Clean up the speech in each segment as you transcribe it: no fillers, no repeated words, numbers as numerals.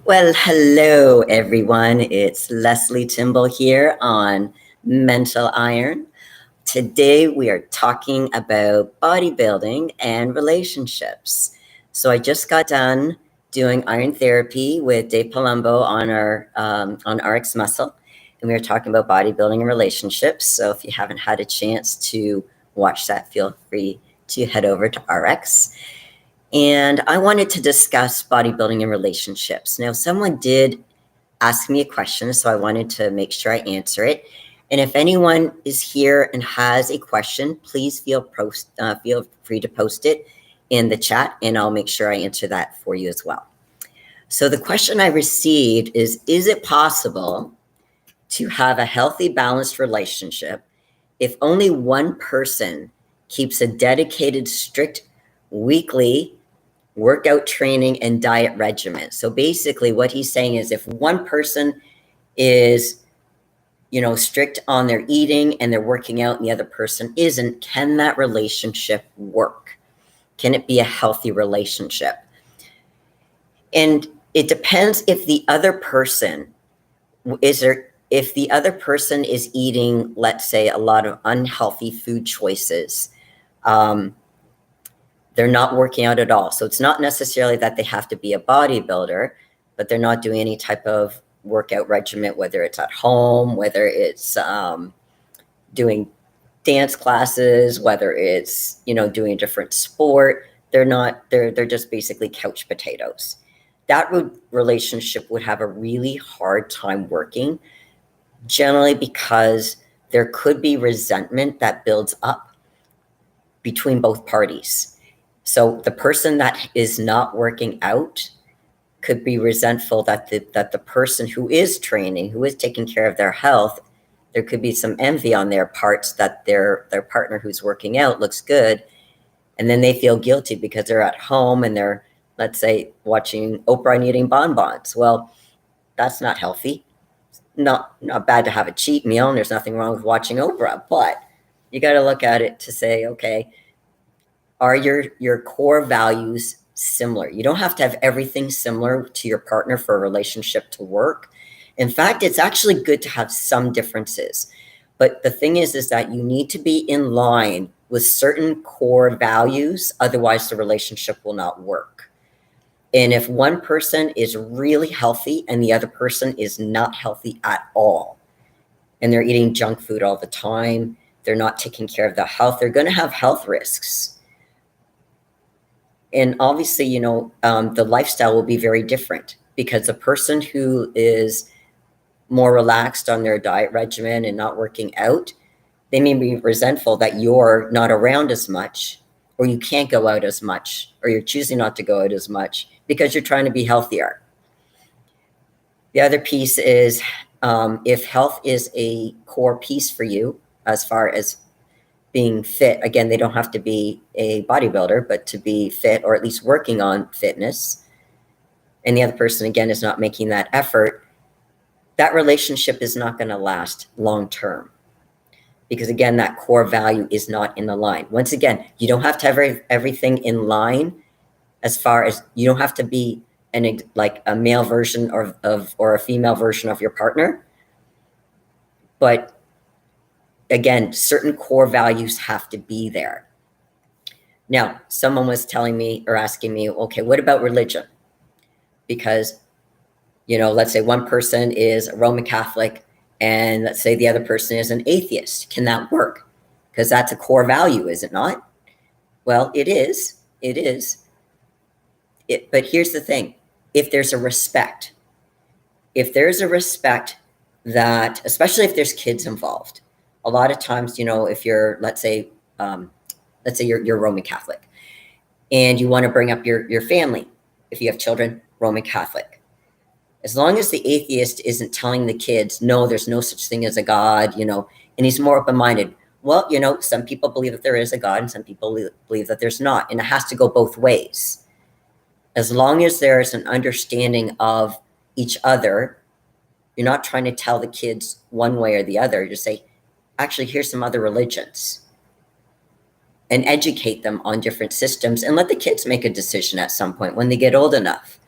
Well, hello everyone. It's Leslie Timble here on Mental Iron. Today we are talking about bodybuilding and relationships. So I just got done doing iron therapy with Dave Palumbo on our on RX Muscle, and we were talking about bodybuilding and relationships. So if you haven't had a chance to watch that, feel free to head over to RX. And I wanted to discuss bodybuilding and relationships. Now, someone did ask me a question, so I wanted to make sure I answer it. And if anyone is here and has a question, please feel free to post it in the chat, and I'll make sure I answer that for you as well. So the question I received is it possible to have a healthy, balanced relationship if only one person keeps a dedicated, strict weekly workout training and diet regimen? So basically what he's saying is if one person is strict on their eating and they're working out and the other person isn't, can that relationship work? Can it be a healthy relationship? And it depends if the other person if the other person is eating, let's say, a lot of unhealthy food choices. They're not working out at all. So it's not necessarily that they have to be a bodybuilder, but they're not doing any type of workout regimen, whether it's at home, whether it's doing dance classes, whether it's, doing a different sport. They're just basically couch potatoes. That relationship would have a really hard time working, generally because there could be resentment that builds up between both parties. So the person that is not working out could be resentful that the person who is training, who is taking care of their health, there could be some envy on their parts that their partner who's working out looks good. And then they feel guilty because they're at home and they're, let's say, watching Oprah and eating bonbons. Well, that's not healthy. Not bad to have a cheat meal, and there's nothing wrong with watching Oprah, but you got to look at it to say, okay, are your core values similar? You don't have to have everything similar to your partner for a relationship to work. In fact, it's actually good to have some differences. But the thing is that you need to be in line with certain core values, otherwise the relationship will not work. And if one person is really healthy and the other person is not healthy at all, and they're eating junk food all the time, they're not taking care of their health, they're going to have health risks. And obviously, the lifestyle will be very different, because the person who is more relaxed on their diet regimen and not working out, they may be resentful that you're not around as much, or you can't go out as much, or you're choosing not to go out as much because you're trying to be healthier. The other piece is if health is a core piece for you, as far as being fit, again, they don't have to be a bodybuilder, but to be fit, or at least working on fitness, and the other person, again, is not making that effort, that relationship is not going to last long term. Because again, that core value is not in the line. Once again, you don't have to have everything in line, as far as you don't have to be like a male version of or a female version of your partner. But again, certain core values have to be there. Now, someone was telling me or asking me, okay, what about religion? Because, let's say one person is a Roman Catholic and let's say the other person is an atheist. Can that work? Because that's a core value, is it not? Well, it is. It is. But here's the thing. If there's a respect that, especially if there's kids involved, a lot of times, if you're, let's say you're Roman Catholic and you want to bring up your family, if you have children, Roman Catholic. As long as the atheist isn't telling the kids, no, there's no such thing as a God, and he's more open-minded. Well, some people believe that there is a God and some people believe that there's not. And it has to go both ways. As long as there's an understanding of each other, you're not trying to tell the kids one way or the other. You say, actually, here's some other religions, and educate them on different systems and let the kids make a decision at some point when they get old enough.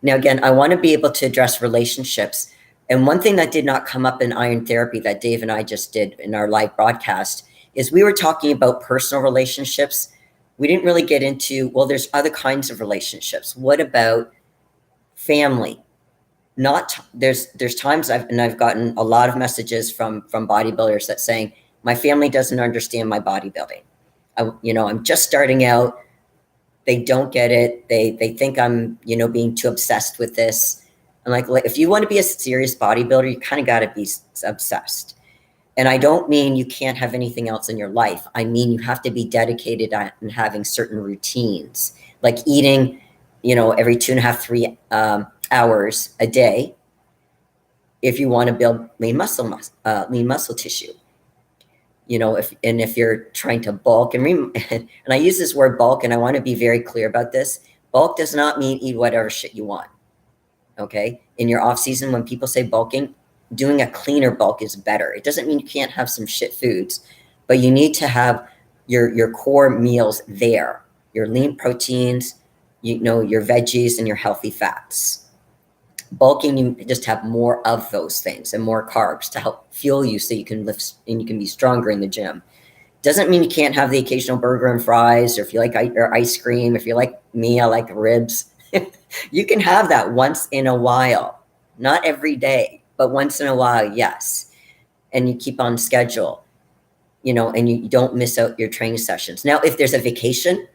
Now, again, I want to be able to address relationships. And one thing that did not come up in Iron Therapy that Dave and I just did in our live broadcast is we were talking about personal relationships. We didn't really get into, well, there's other kinds of relationships. What about family? Not there's times I've gotten a lot of messages from bodybuilders that saying my family doesn't understand my bodybuilding. I'm just starting out. They don't get it. They think I'm being too obsessed with this. I'm like, if you want to be a serious bodybuilder, you kind of got to be obsessed. And I don't mean you can't have anything else in your life. I mean you have to be dedicated and having certain routines, like eating, every 2.5, 3 hours a day if you want to build lean muscle tissue. If you're trying to bulk and I use this word bulk, and I want to be very clear about this. Bulk does not mean eat whatever shit you want. Okay. In your off season, when people say bulking, doing a cleaner bulk is better. It doesn't mean you can't have some shit foods, but you need to have your core meals there, your lean proteins, your veggies and your healthy fats. Bulking, you just have more of those things and more carbs to help fuel you so you can lift and you can be stronger in the gym. Doesn't mean you can't have the occasional burger and fries, or if you like ice cream, if you're like me, I like ribs. You can have that once in a while, not every day, but once in a while, yes. And you keep on schedule, and you don't miss out your training sessions. Now, if there's a vacation,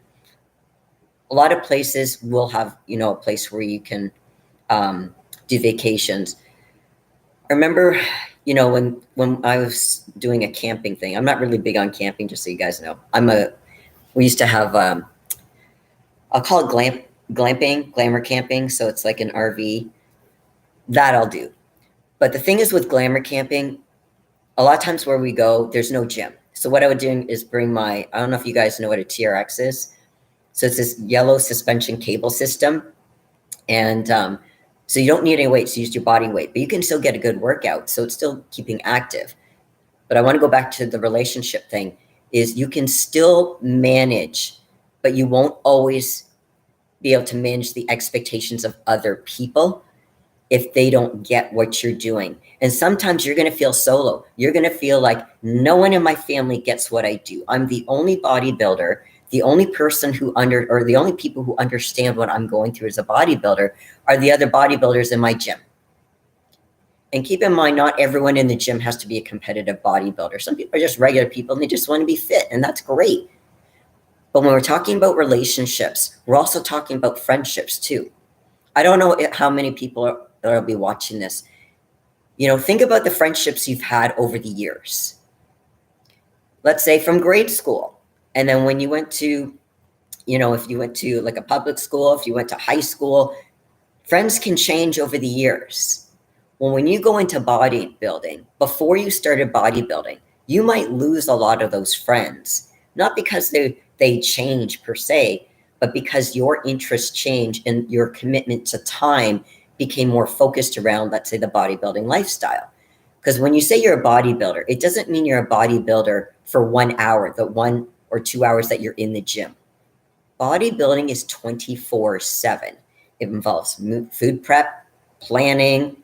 a lot of places will have, a place where you can do vacations. I remember, when I was doing a camping thing. I'm not really big on camping, just so you guys know. We used to have, I'll call it glamour camping. So it's like an RV. That I'll do. But the thing is with glamour camping, a lot of times where we go, there's no gym. So what I would do is bring I don't know if you guys know what a TRX is. So it's this yellow suspension cable system. And so you don't need any weights, you use your body weight, but you can still get a good workout. So it's still keeping active. But I want to go back to the relationship thing, is you can still manage, but you won't always be able to manage the expectations of other people if they don't get what you're doing. And sometimes you're going to feel solo. You're going to feel like no one in my family gets what I do. I'm the only bodybuilder. The only person the only people who understand what I'm going through as a bodybuilder are the other bodybuilders in my gym. And keep in mind, not everyone in the gym has to be a competitive bodybuilder. Some people are just regular people and they just want to be fit, and that's great. But when we're talking about relationships, we're also talking about friendships too. I don't know how many people that'll be watching this. Think about the friendships you've had over the years. Let's say from grade school. And then when you went to, if you went to like a public school, if you went to high school, friends can change over the years. Well, when you go into bodybuilding, before you started bodybuilding, you might lose a lot of those friends. Not because they change per se, but because your interests change and your commitment to time became more focused around, let's say, the bodybuilding lifestyle. Because when you say you're a bodybuilder, it doesn't mean you're a bodybuilder for 1 hour, the 1 or 2 hours that you're in the gym. Bodybuilding is 24/7. It involves food prep, planning,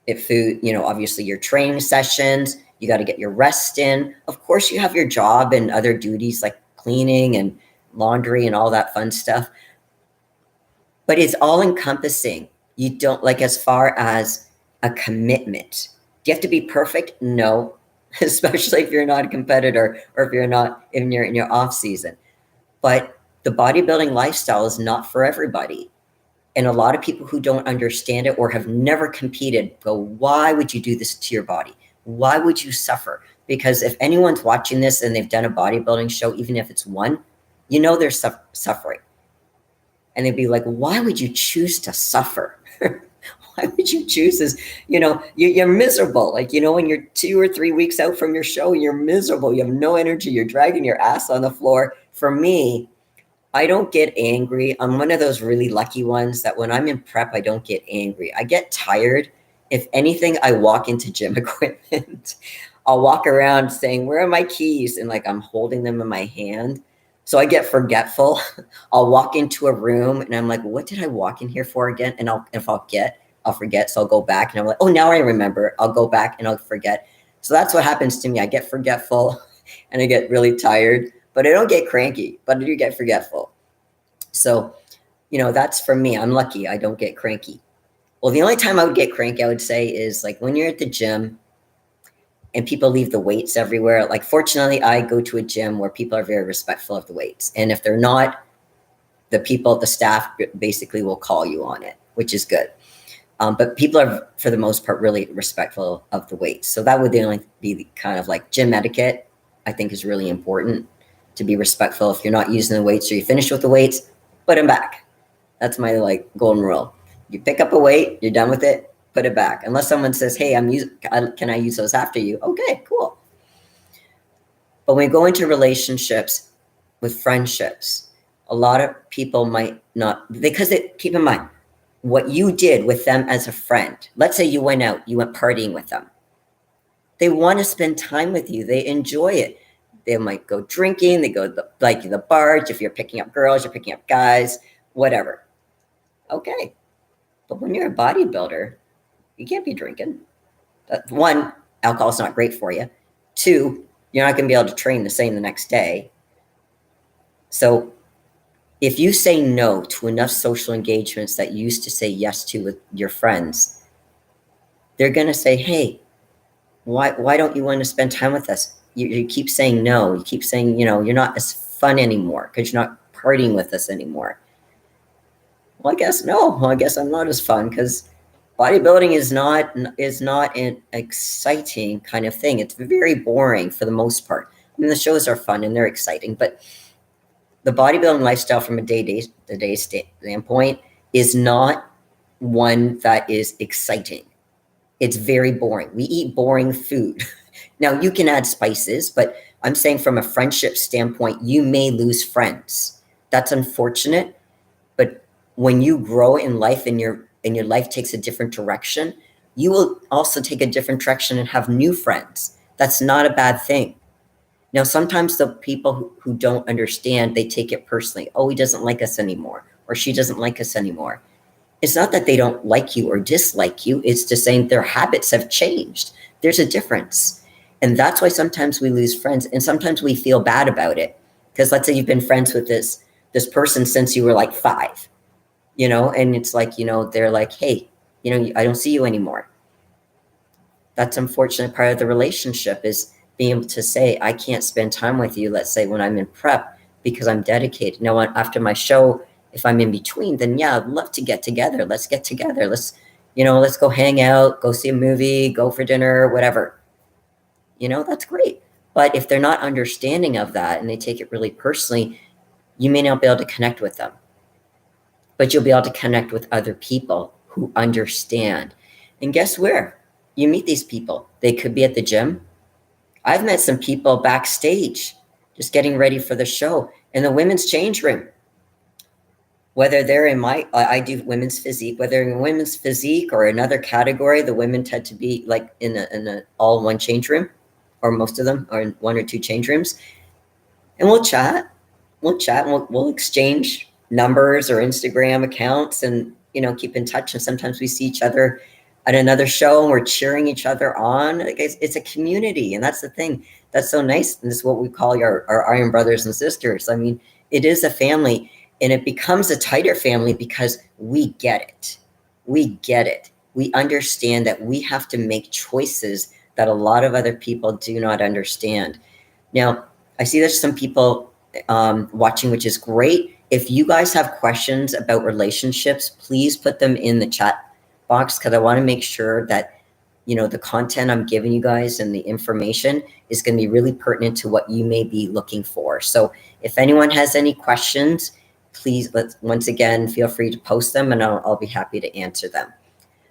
obviously your training sessions. You got to get your rest in. Of course, you have your job and other duties like cleaning and laundry and all that fun stuff. But it's all encompassing. You don't, like, as far as a commitment. Do you have to be perfect? No, especially if you're not a competitor or if you're in your off season. But the bodybuilding lifestyle is not for everybody. And a lot of people who don't understand it or have never competed go, why would you do this to your body? Why would you suffer? Because if anyone's watching this and they've done a bodybuilding show, even if it's one, they're suffering. And they'd be like, why would you choose to suffer? Why would you choose this? You're miserable. Like, when you're 2 or 3 weeks out from your show, you're miserable. You have no energy. You're dragging your ass on the floor. For me, I don't get angry. I'm one of those really lucky ones that when I'm in prep, I don't get angry. I get tired. If anything, I walk into gym equipment. I'll walk around saying, where are my keys? And like, I'm holding them in my hand. So I get forgetful. I'll walk into a room and I'm like, what did I walk in here for again? And I'll forget. So I'll go back and I'm like, oh, now I remember. I'll go back and I'll forget. So that's what happens to me. I get forgetful and I get really tired, but I don't get cranky, but I do get forgetful. So, that's for me. I'm lucky. I don't get cranky. Well, the only time I would get cranky, I would say, is like when you're at the gym and people leave the weights everywhere. Like, fortunately, I go to a gym where people are very respectful of the weights. And if they're not, the staff basically will call you on it, which is good. But people are, for the most part, really respectful of the weights. So that would only be the kind of like gym etiquette, I think, is really important, to be respectful. If you're not using the weights or you finish with the weights, put them back. That's my like golden rule. You pick up a weight, you're done with it, put it back. Unless someone says, hey, can I use those after you? Okay, cool. But when we go into relationships with friendships, a lot of people might not, because keep in mind, what you did with them as a friend. Let's say you went partying with them. They want to spend time with you. They enjoy it. They might go drinking. They go to the bars. If you're picking up girls, you're picking up guys, whatever. Okay. But when you're a bodybuilder, you can't be drinking. One, alcohol's not great for you. Two, you're not going to be able to train the same the next day. So if you say no to enough social engagements that you used to say yes to with your friends, they're going to say, hey, why don't you want to spend time with us? You keep saying no. You keep saying, you're not as fun anymore because you're not partying with us anymore. Well, I guess no. Well, I guess I'm not as fun because bodybuilding is not an exciting kind of thing. It's very boring for the most part. I mean, the shows are fun and they're exciting, but the bodybuilding lifestyle from a day-to-day standpoint is not one that is exciting. It's very boring. We eat boring food. Now, you can add spices, but I'm saying from a friendship standpoint, you may lose friends. That's unfortunate, but when you grow in life and your life takes a different direction, you will also take a different direction and have new friends. That's not a bad thing. Now, sometimes the people who don't understand, they take it personally. Oh, he doesn't like us anymore, or she doesn't like us anymore. It's not that they don't like you or dislike you. It's just saying their habits have changed. There's a difference. And that's why sometimes we lose friends, and sometimes we feel bad about it. Because let's say you've been friends with this person since you were like 5, and it's like, they're like, hey, I don't see you anymore. That's unfortunate part of the relationship, is being able to say, I can't spend time with you, let's say when I'm in prep, because I'm dedicated. Now, after my show, if I'm in between, then yeah, I'd love to get together. Let's get together. Let's go hang out, go see a movie, go for dinner, whatever. That's great. But if they're not understanding of that and they take it really personally, you may not be able to connect with them. But you'll be able to connect with other people who understand. And guess where? You meet these people. They could be at the gym. I've met some people backstage just getting ready for the show in the women's change room. Whether they're I do women's physique, whether in women's physique or another category, the women tend to be like in a all one change room, or most of them are in 1 or 2 change rooms. And we'll chat, and we'll exchange numbers or Instagram accounts and, keep in touch. And sometimes we see each other at another show and we're cheering each other on. Like, it's a community. And that's the thing that's so nice. And this is what we call our Iron brothers and sisters. I mean, it is a family, and it becomes a tighter family because we get it. We get it. We understand that we have to make choices that a lot of other people do not understand. Now, I see there's some people watching, which is great. If you guys have questions about relationships, please put them in the chat box, because I want to make sure that, the content I'm giving you guys and the information is going to be really pertinent to what you may be looking for. So if anyone has any questions, please, once again, feel free to post them and I'll be happy to answer them.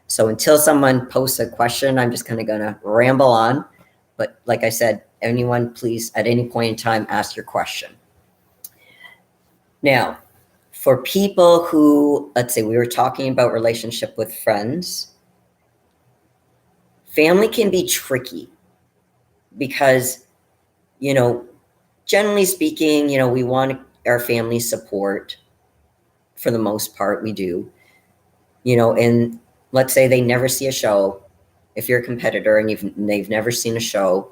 So until someone posts a question, I'm just kind of going to ramble on. But like I said, anyone, please, at any point in time, ask your question. Now, for people who, let's say we were talking about relationship with friends, family can be tricky because, generally speaking, we want to our family support for the most part. We do, and let's say they never see a show. If you're a competitor and they've never seen a show,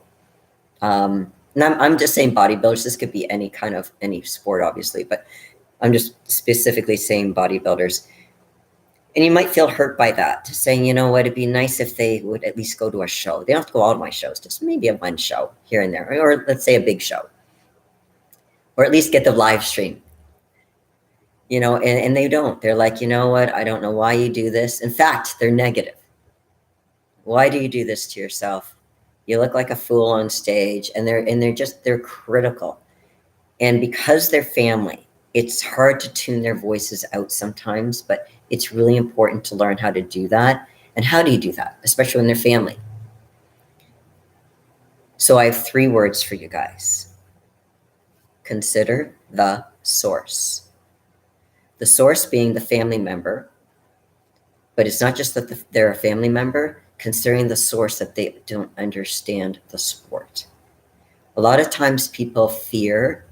and I'm just saying bodybuilders, this could be any sport, obviously, but I'm just specifically saying bodybuilders. And you might feel hurt by that, saying, you know what, it'd be nice if they would at least go to a show. They don't have to go all to my shows, just maybe a one show here and there, or let's say a big show, or at least get the live stream, and they don't. They're like, you know what, I don't know why you do this. In fact, they're negative. Why do you do this to yourself? You look like a fool on stage, and they're critical. And because they're family, it's hard to tune their voices out sometimes, but it's really important to learn how to do that. And how do you do that, especially when they're family? So I have 3 words for you guys. Consider the source. The source being the family member, but it's not just that they're a family member, considering the source that they don't understand the sport. A lot of times people fear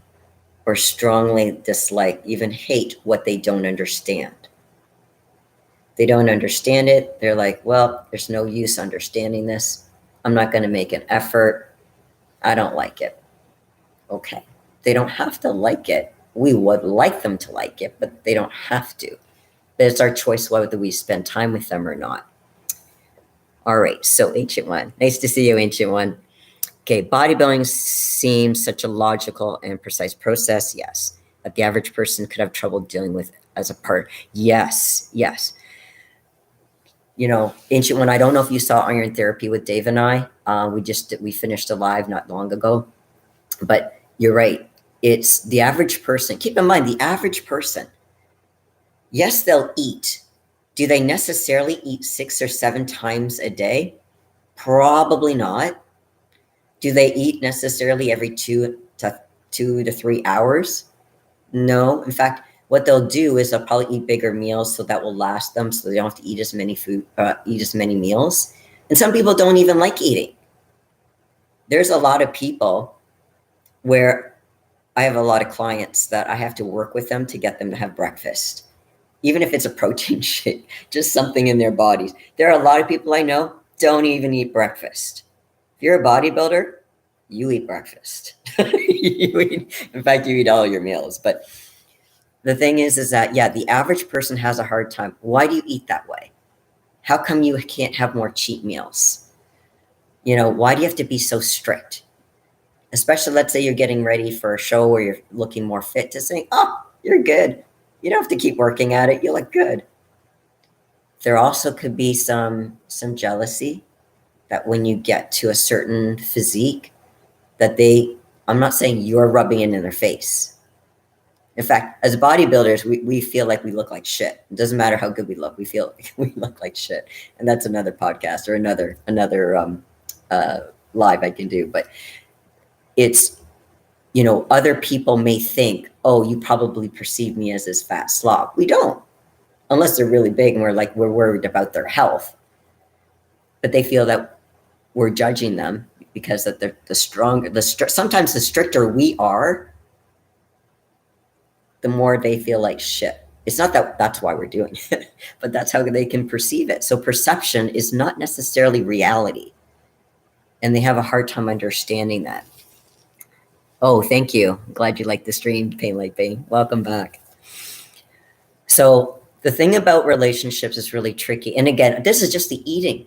or strongly dislike, even hate what they don't understand. They don't understand it. They're like, well, there's no use understanding this. I'm not going to make an effort. I don't like it. Okay. They don't have to like it. We would like them to like it, but they don't have to. But it's our choice whether we spend time with them or not. All right. So Ancient One. Nice to see you, Ancient One. Okay, bodybuilding seems such a logical and precise process, yes, that the average person could have trouble dealing with as a part. Yes. Ancient One, I don't know if you saw Iron Therapy with Dave and I. We finished a live not long ago, but you're right. It's the average person. Keep in mind, the average person, yes, they'll eat. Do they necessarily eat 6 or 7 times a day? Probably not. Do they eat necessarily every 2 to 3 hours? No. In fact, what they'll do is they'll probably eat bigger meals, so that will last them, so they don't have to eat as many meals. And some people don't even like eating. There's a lot of people where I have a lot of clients that I have to work with them to get them to have breakfast, even if it's a protein shake, just something in their bodies. There are a lot of people I know don't even eat breakfast. If you're a bodybuilder, you eat breakfast. In fact, you eat all your meals. But the thing is that, yeah, the average person has a hard time. Why do you eat that way? How come you can't have more cheat meals? Why do you have to be so strict? Especially, let's say you're getting ready for a show where you're looking more fit, to say, oh, you're good. You don't have to keep working at it. You look good. There also could be some jealousy that when you get to a certain physique, that I'm not saying you're rubbing it in their face. In fact, as bodybuilders, we feel like we look like shit. It doesn't matter how good we look. We feel like we look like shit. And that's another podcast or another live I can do. But it's, other people may think, oh, you probably perceive me as this fat slob. We don't, unless they're really big and we're worried about their health. But they feel that we're judging them because that they're sometimes the stricter we are, the more they feel like shit. It's not that that's why we're doing it, but that's how they can perceive it. So perception is not necessarily reality. And they have a hard time understanding that. Oh, thank you. I'm glad you liked the stream, Pain Like Pain. Welcome back. So the thing about relationships is really tricky. And again, this is just the eating.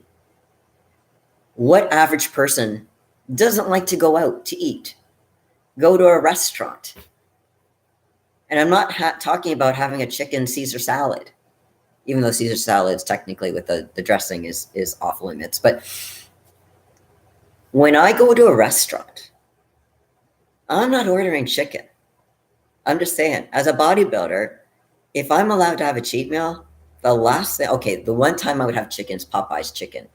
What average person doesn't like to go out to eat? Go to a restaurant. And I'm not talking about having a chicken Caesar salad, even though Caesar salads technically with the dressing is off limits. But when I go to a restaurant, I'm not ordering chicken. I'm just saying, as a bodybuilder, if I'm allowed to have a cheat meal, the one time I would have chicken is Popeye's chicken.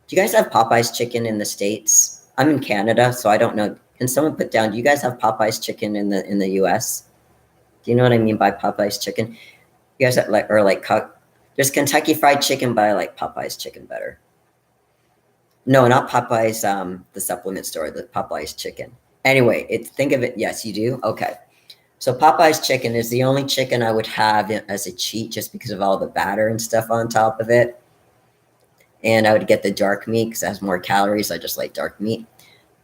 Do you guys have Popeye's chicken in the States? I'm in Canada, so I don't know. Can someone put down, do you guys have Popeye's chicken in the US? Do you know what I mean by Popeye's chicken? You guys have there's Kentucky Fried Chicken, but I like Popeye's chicken better. No, not Popeye's, the supplement store, the Popeye's chicken. Anyway, think of it, yes, you do? Okay. So Popeye's chicken is the only chicken I would have as a cheat just because of all the batter and stuff on top of it. And I would get the dark meat because it has more calories. I just like dark meat.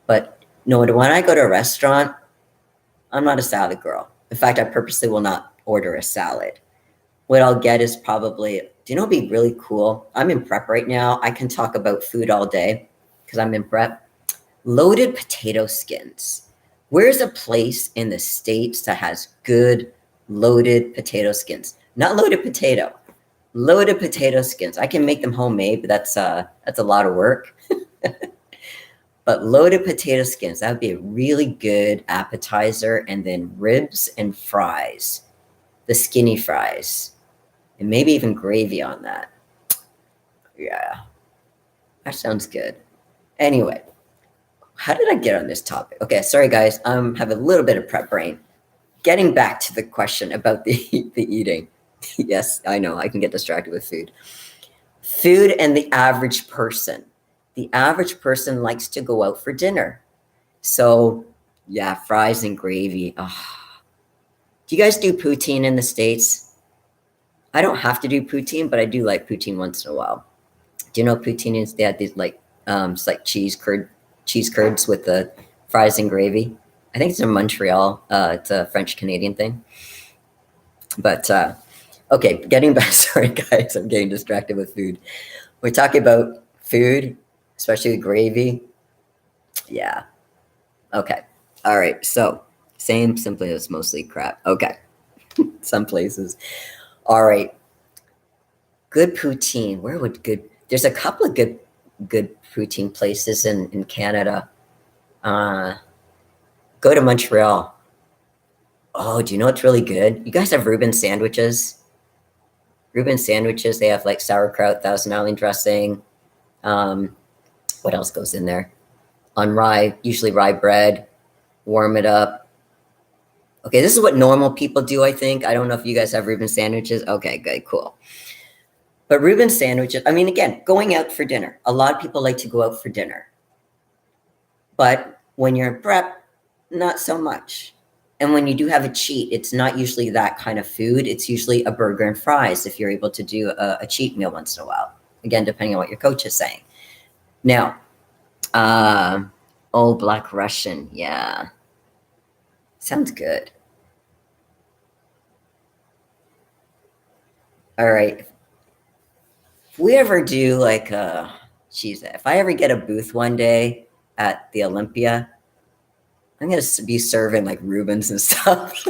But no, when I go to a restaurant, I'm not a salad girl. In fact, I purposely will not order a salad. What I'll get is probably, do you know what'd be really cool? I'm in prep right now. I can talk about food all day because I'm in prep. Loaded potato skins. Where's a place in the States that has good loaded potato skins? Not loaded potato, loaded potato skins. I can make them homemade, but that's a lot of work. But loaded potato skins, that would be a really good appetizer. And then ribs and fries, the skinny fries, and maybe even gravy on that. Yeah, that sounds good. Anyway, how did I get on this topic? Okay, sorry guys, have a little bit of prep brain. Getting back to the question about the eating. Yes, I know, I can get distracted with food. Food and the average person. The average person likes to go out for dinner. So, yeah, fries and gravy. Oh. Do you guys do poutine in the States? I don't have to do poutine, but I do like poutine once in a while. Do you know what poutine is? They had these it's like cheese curds with the fries and gravy. I think it's in Montreal. It's a French Canadian thing. But okay, getting back. Sorry, guys, I'm getting distracted with food. We're talking about food, especially gravy. Yeah. Okay. All right. So simply it's mostly crap. Okay. Some places. All right. Good poutine. Where would good? There's a couple of good poutine places in Canada. Go to Montreal. Oh, do you know what's really good? You guys have Reuben sandwiches. Reuben sandwiches. They have like sauerkraut, Thousand Island dressing. What else goes in there? On rye, usually rye bread. Warm it up. Okay, this is what normal people do, I think. I don't know if you guys have Reuben sandwiches. Okay, good, cool. But Reuben sandwiches, I mean, again, going out for dinner. A lot of people like to go out for dinner. But when you're in prep, not so much. And when you do have a cheat, it's not usually that kind of food. It's usually a burger and fries if you're able to do a cheat meal once in a while. Again, depending on what your coach is saying. Now, Black Russian, yeah. Sounds good. All right. If we ever do like if I ever get a booth one day at the Olympia, I'm gonna be serving like Reubens and stuff.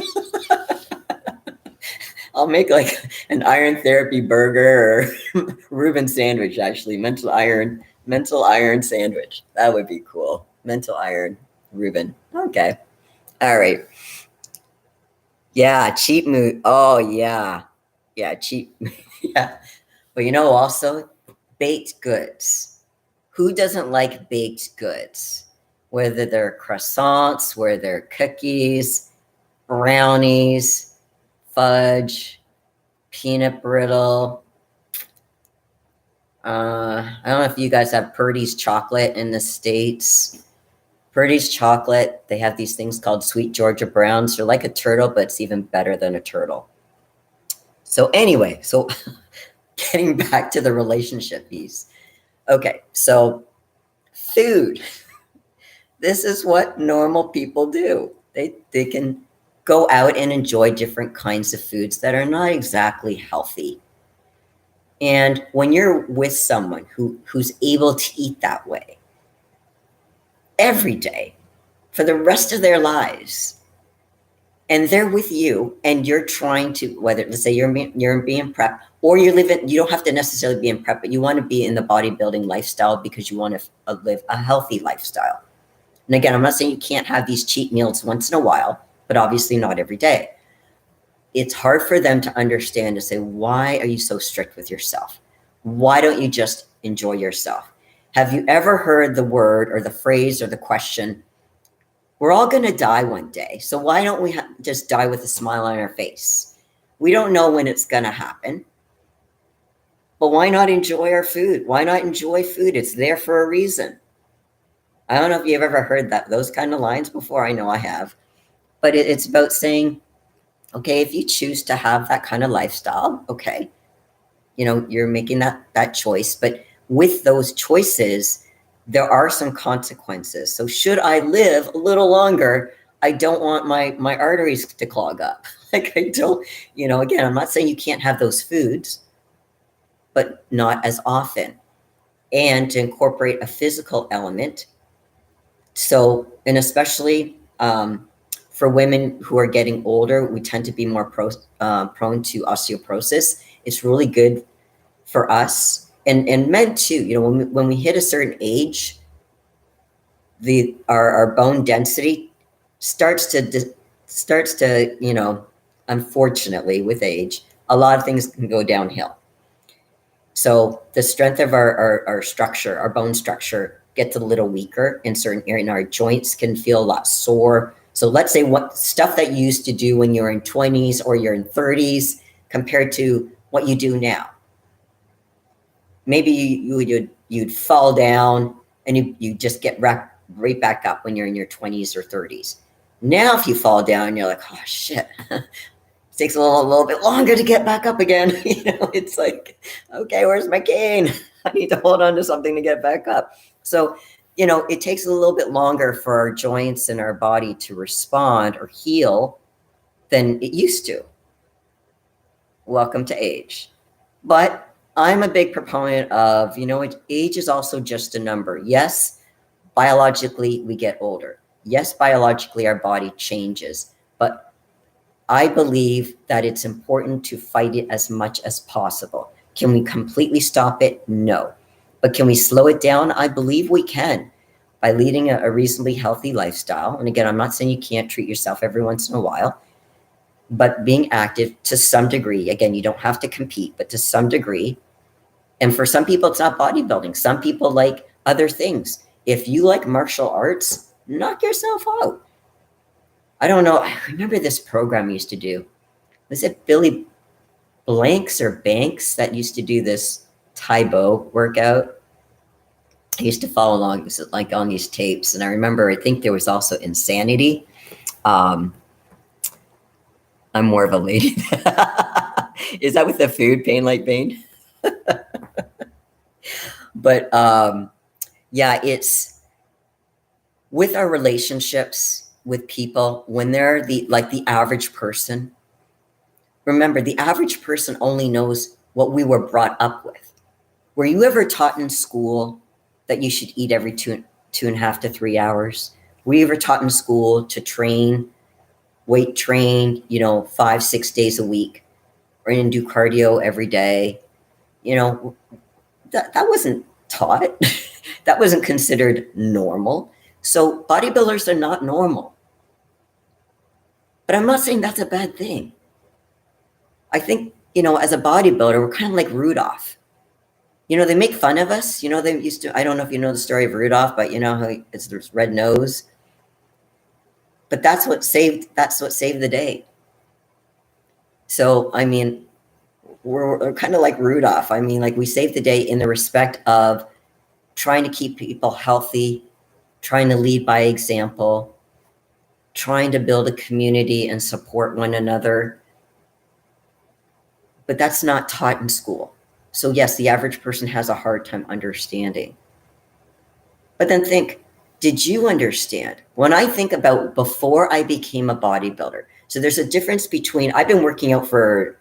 I'll make like an iron therapy burger or Reuben sandwich, actually. Mental iron sandwich. That would be cool. Mental iron, Reuben. Okay. All right. Yeah, cheap mood. Oh yeah. Yeah, cheap. Yeah. But also baked goods. Who doesn't like baked goods? Whether they're croissants, whether they're cookies, brownies, fudge, peanut brittle. I don't know if you guys have Purdy's chocolate in the States. Purdy's chocolate, they have these things called Sweet Georgia Browns. They're like a turtle, but it's even better than a turtle. So anyway, getting back to the relationship piece. Okay, so food. This is what normal people do. They can go out and enjoy different kinds of foods that are not exactly healthy. And when you're with someone who's able to eat that way every day for the rest of their lives, and they're with you and you're trying to, whether let's say you're being prep or you don't have to necessarily be in prep, but you want to be in the bodybuilding lifestyle because you want to live a healthy lifestyle. And again, I'm not saying you can't have these cheat meals once in a while, but obviously not every day. It's hard for them to understand, to say, why are you so strict with yourself? Why don't you just enjoy yourself? Have you ever heard the word or the phrase or the question, we're all going to die one day, so why don't we just die with a smile on our face? We don't know when it's going to happen, but why not enjoy our food? Why not enjoy food? It's there for a reason. I don't know if you've ever heard those kind of lines before. I know I have. But it's about saying, Okay, if you choose to have that kind of lifestyle, okay, you're making that choice. But with those choices, there are some consequences. So should I live a little longer, I don't want my arteries to clog up. Like I don't, again, I'm not saying you can't have those foods, but not as often. And to incorporate a physical element. So, and especially for women who are getting older, we tend to be more prone to osteoporosis. It's really good for us and men too. When we hit a certain age, our bone density starts to unfortunately with age, a lot of things can go downhill. So the strength of our structure, our bone structure, gets a little weaker in certain areas. Our joints can feel a lot sore. So let's say what stuff that you used to do when you're in 20s or you're in 30s compared to what you do now. Maybe you'd fall down and you just get right back up when you're in your 20s or 30s. Now, if you fall down, you're like, oh shit, it takes a little bit longer to get back up again. It's like, okay, where's my cane? I need to hold on to something to get back up. So, it takes a little bit longer for our joints and our body to respond or heal than it used to. Welcome to age. But I'm a big proponent of, age is also just a number. Yes, biologically, we get older. Yes, biologically, our body changes. But I believe that it's important to fight it as much as possible. Can we completely stop it? No. But can we slow it down? I believe we can by leading a reasonably healthy lifestyle. And again, I'm not saying you can't treat yourself every once in a while, but being active to some degree. Again, you don't have to compete, but to some degree. And for some people, it's not bodybuilding. Some people like other things. If you like martial arts, knock yourself out. I don't know. I remember this program used to do. Was it Billy Blanks or Banks that used to do this Taibo workout? I used to follow along like on these tapes. And I remember, I think there was also Insanity. I'm more of a lady. Is that with the food, Pain Like Pain? But yeah, it's with our relationships with people, when they're the average person. Remember, the average person only knows what we were brought up with. Were you ever taught in school that you should eat every 2.5 to 3 hours? Were you ever taught in school to train, weight train, 5-6 days a week, or and do cardio every day? That wasn't taught. That wasn't considered normal. So bodybuilders are not normal. But I'm not saying that's a bad thing. I think, as a bodybuilder, we're kind of like Rudolph. They make fun of us. They used to, I don't know if you know the story of Rudolph, but how it's this red nose. But that's what saved the day. So, I mean, we're kind of like Rudolph. I mean, like we saved the day in the respect of trying to keep people healthy, trying to lead by example, trying to build a community and support one another. But that's not taught in school. So yes, the average person has a hard time understanding. But then think, did you understand? When I think about before I became a bodybuilder, so there's a difference between, I've been working out for,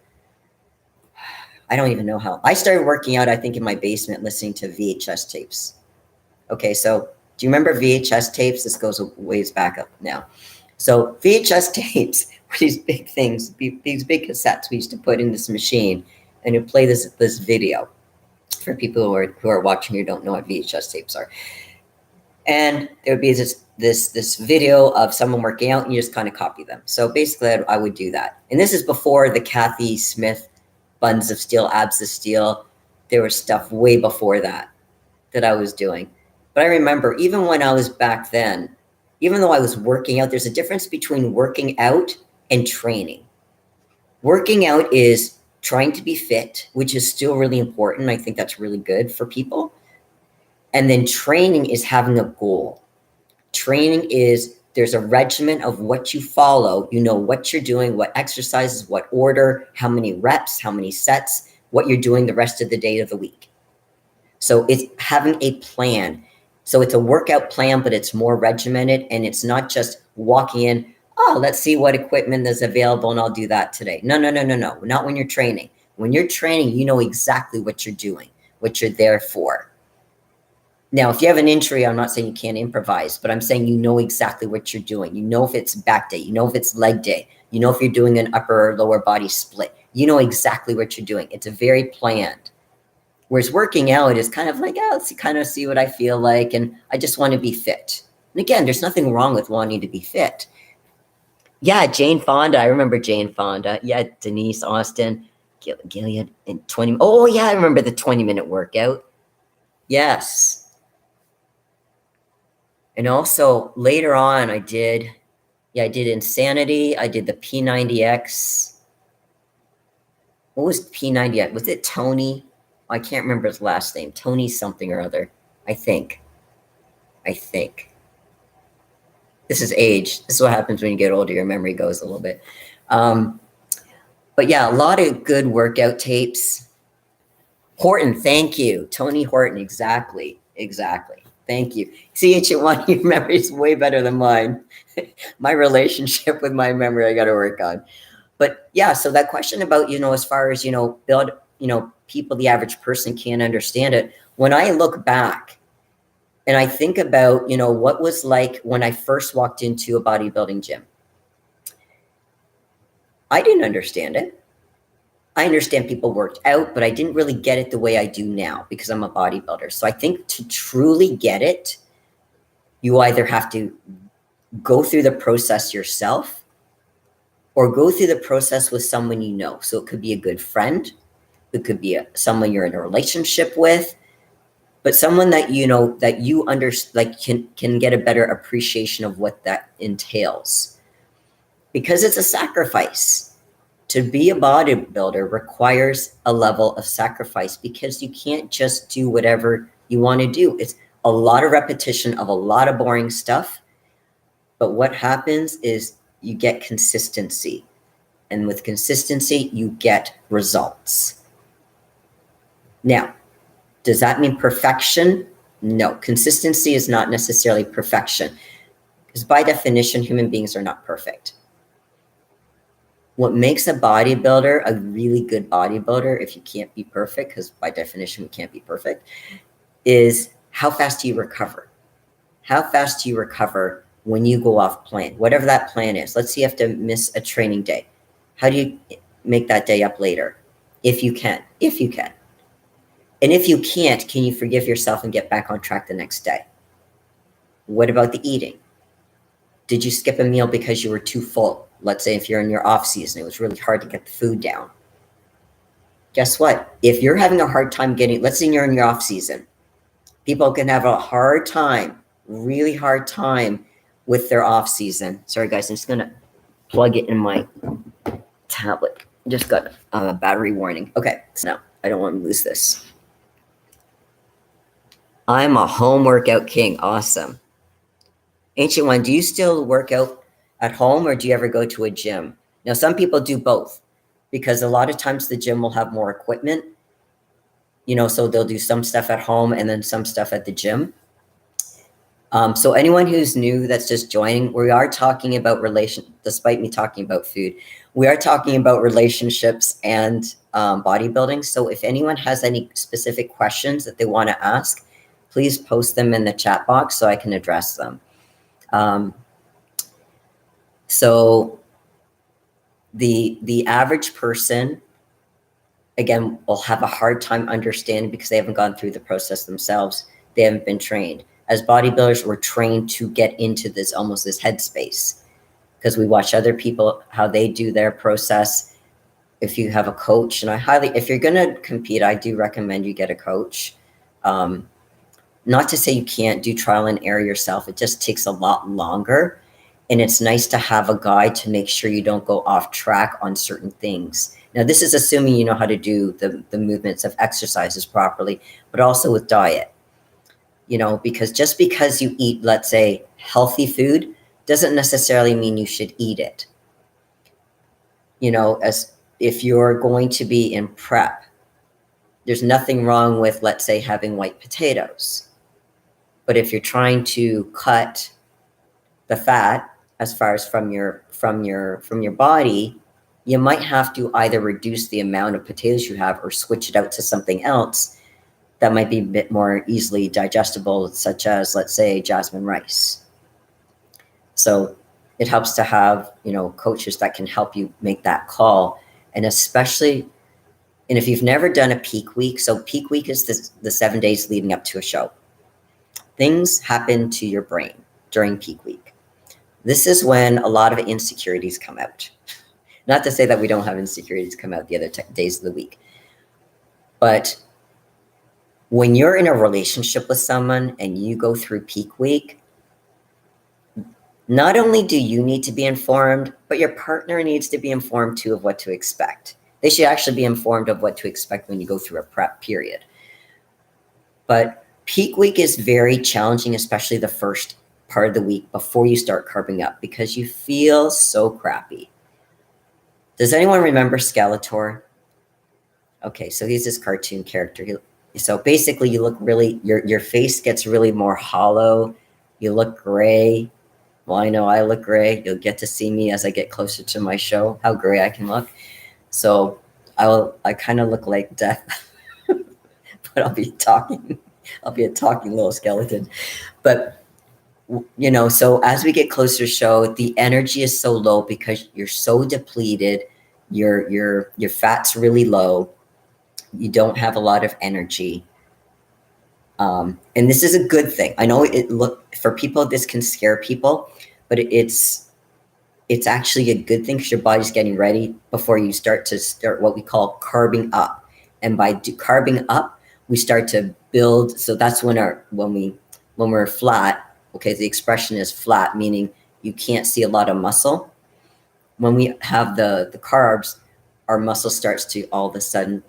I don't even know how. I started working out, I think, in my basement listening to VHS tapes. Okay, so do you remember VHS tapes? This goes ways back up now. So VHS tapes were these big things, these big cassettes we used to put in this machine, and it play this video for people who are watching who don't know what VHS tapes are. And there would be this video of someone working out, and you just kind of copy them. So basically, I would do that. And this is before the Kathy Smith buns of steel, abs of steel. There was stuff way before that I was doing. But I remember even when I was back then, even though I was working out, there's a difference between working out and training. Working out is trying to be fit, which is still really important. I think that's really good for people. And then training is having a goal. Training is There's a regimen of what you follow. You know what you're doing, what exercises, what order, how many reps, how many sets, what you're doing the rest of the day of the week. So it's having a plan. So it's a workout plan, but it's more regimented, and it's not just walking in, oh, let's see what equipment is available and I'll do that today. No. Not when you're training. When you're training, you know exactly what you're doing, what you're there for. Now, if you have an injury, I'm not saying you can't improvise, but I'm saying you know exactly what you're doing. You know if it's back day, you know if it's leg day, you know if you're doing an upper or lower body split. You know exactly what you're doing. It's a very planned. Whereas working out is kind of like, oh, let's kind of see what I feel like, and I just want to be fit. And again, there's nothing wrong with wanting to be fit. Yeah, Jane Fonda. I remember Jane Fonda. Yeah, Denise Austin, Gilead in 20. Oh, yeah, I remember the 20-minute workout. Yes. And also later on, I did Insanity. I did the P90X. What was P90X? Was it Tony? I can't remember his last name. Tony something or other. I think. This is age. This is what happens when you get older. Your memory goes a little bit. But yeah, a lot of good workout tapes. Horton, thank you. Tony Horton, exactly. Thank you. See, H1, your memory is way better than mine. My relationship with my memory, I got to work on. But yeah, so that question about, as far as, build, people, the average person can't understand it. When I look back and I think about, what was like when I first walked into a bodybuilding gym, I didn't understand it. I understand people worked out, but I didn't really get it the way I do now because I'm a bodybuilder. So I think to truly get it, you either have to go through the process yourself or go through the process with someone you know. So it could be a good friend. It could be someone you're in a relationship with, but someone that can get a better appreciation of what that entails. Because it's a sacrifice. To be a bodybuilder requires a level of sacrifice because you can't just do whatever you want to do. It's a lot of repetition of a lot of boring stuff. But what happens is you get consistency. And with consistency, you get results. Now, does that mean perfection? No, consistency is not necessarily perfection. Because by definition, human beings are not perfect. What makes a bodybuilder a really good bodybuilder, if you can't be perfect, because by definition we can't be perfect, is how fast do you recover? How fast do you recover when you go off plan, whatever that plan is? Let's say you have to miss a training day. How do you make that day up later? If you can. And if you can't, can you forgive yourself and get back on track the next day? What about the eating? Did you skip a meal because you were too full? Let's say if you're in your off season, it was really hard to get the food down. Guess what? If you're having a hard time let's say you're in your off season, people can have a hard time, really hard time with their off season. Sorry guys, I'm just gonna plug it in my tablet. Just got a battery warning. Okay, so now I don't want to lose this. I'm a home workout king. Awesome. Ancient One, do you still work out at home or do you ever go to a gym? Now, some people do both because a lot of times the gym will have more equipment, so they'll do some stuff at home and then some stuff at the gym. So anyone who's new that's just joining, we are talking about despite me talking about food, we are talking about relationships and bodybuilding. So if anyone has any specific questions that they want to ask, please post them in the chat box so I can address them. So the average person, again, will have a hard time understanding because they haven't gone through the process themselves. They haven't been trained. As bodybuilders, we're trained to get into this headspace because we watch other people, how they do their process. If you have a coach, and if you're going to compete, I do recommend you get a coach. Not to say you can't do trial and error yourself. It just takes a lot longer. And it's nice to have a guide to make sure you don't go off track on certain things. Now, this is assuming you know how to do the movements of exercises properly, but also with diet. Because just because you eat, let's say, healthy food doesn't necessarily mean you should eat it. You know, as if you're going to be in prep, there's nothing wrong with, let's say, having white potatoes. But if you're trying to cut the fat as far as from your body, you might have to either reduce the amount of potatoes you have or switch it out to something else that might be a bit more easily digestible, such as, let's say, jasmine rice. So it helps to have, coaches that can help you make that call. And especially, and if you've never done a peak week, so peak week is the 7 days leading up to a show. Things happen to your brain during peak week. This is when a lot of insecurities come out. Not to say that we don't have insecurities come out the other days of the week. But when you're in a relationship with someone and you go through peak week, not only do you need to be informed, but your partner needs to be informed too of what to expect. They should actually be informed of what to expect when you go through a prep period. But peak week is very challenging, especially the first part of the week before you start carbing up, because you feel so crappy. Does anyone remember Skeletor? Okay, so he's this cartoon character. So basically you look really, your face gets really more hollow. You look gray. Well, I know I look gray. You'll get to see me as I get closer to my show, how gray I can look. So I kind of look like death, but I'll be a talking little skeleton. But so as we get closer to show, the energy is so low because you're so depleted. Your fat's really low. You don't have a lot of energy. And this is a good thing. I know for people, this can scare people, but it's actually a good thing because your body's getting ready before you start what we call carbing up. And by carbing up, we start to build. So that's when we're flat. Okay, the expression is flat, meaning you can't see a lot of muscle. When we have the carbs, our muscle starts to all of a sudden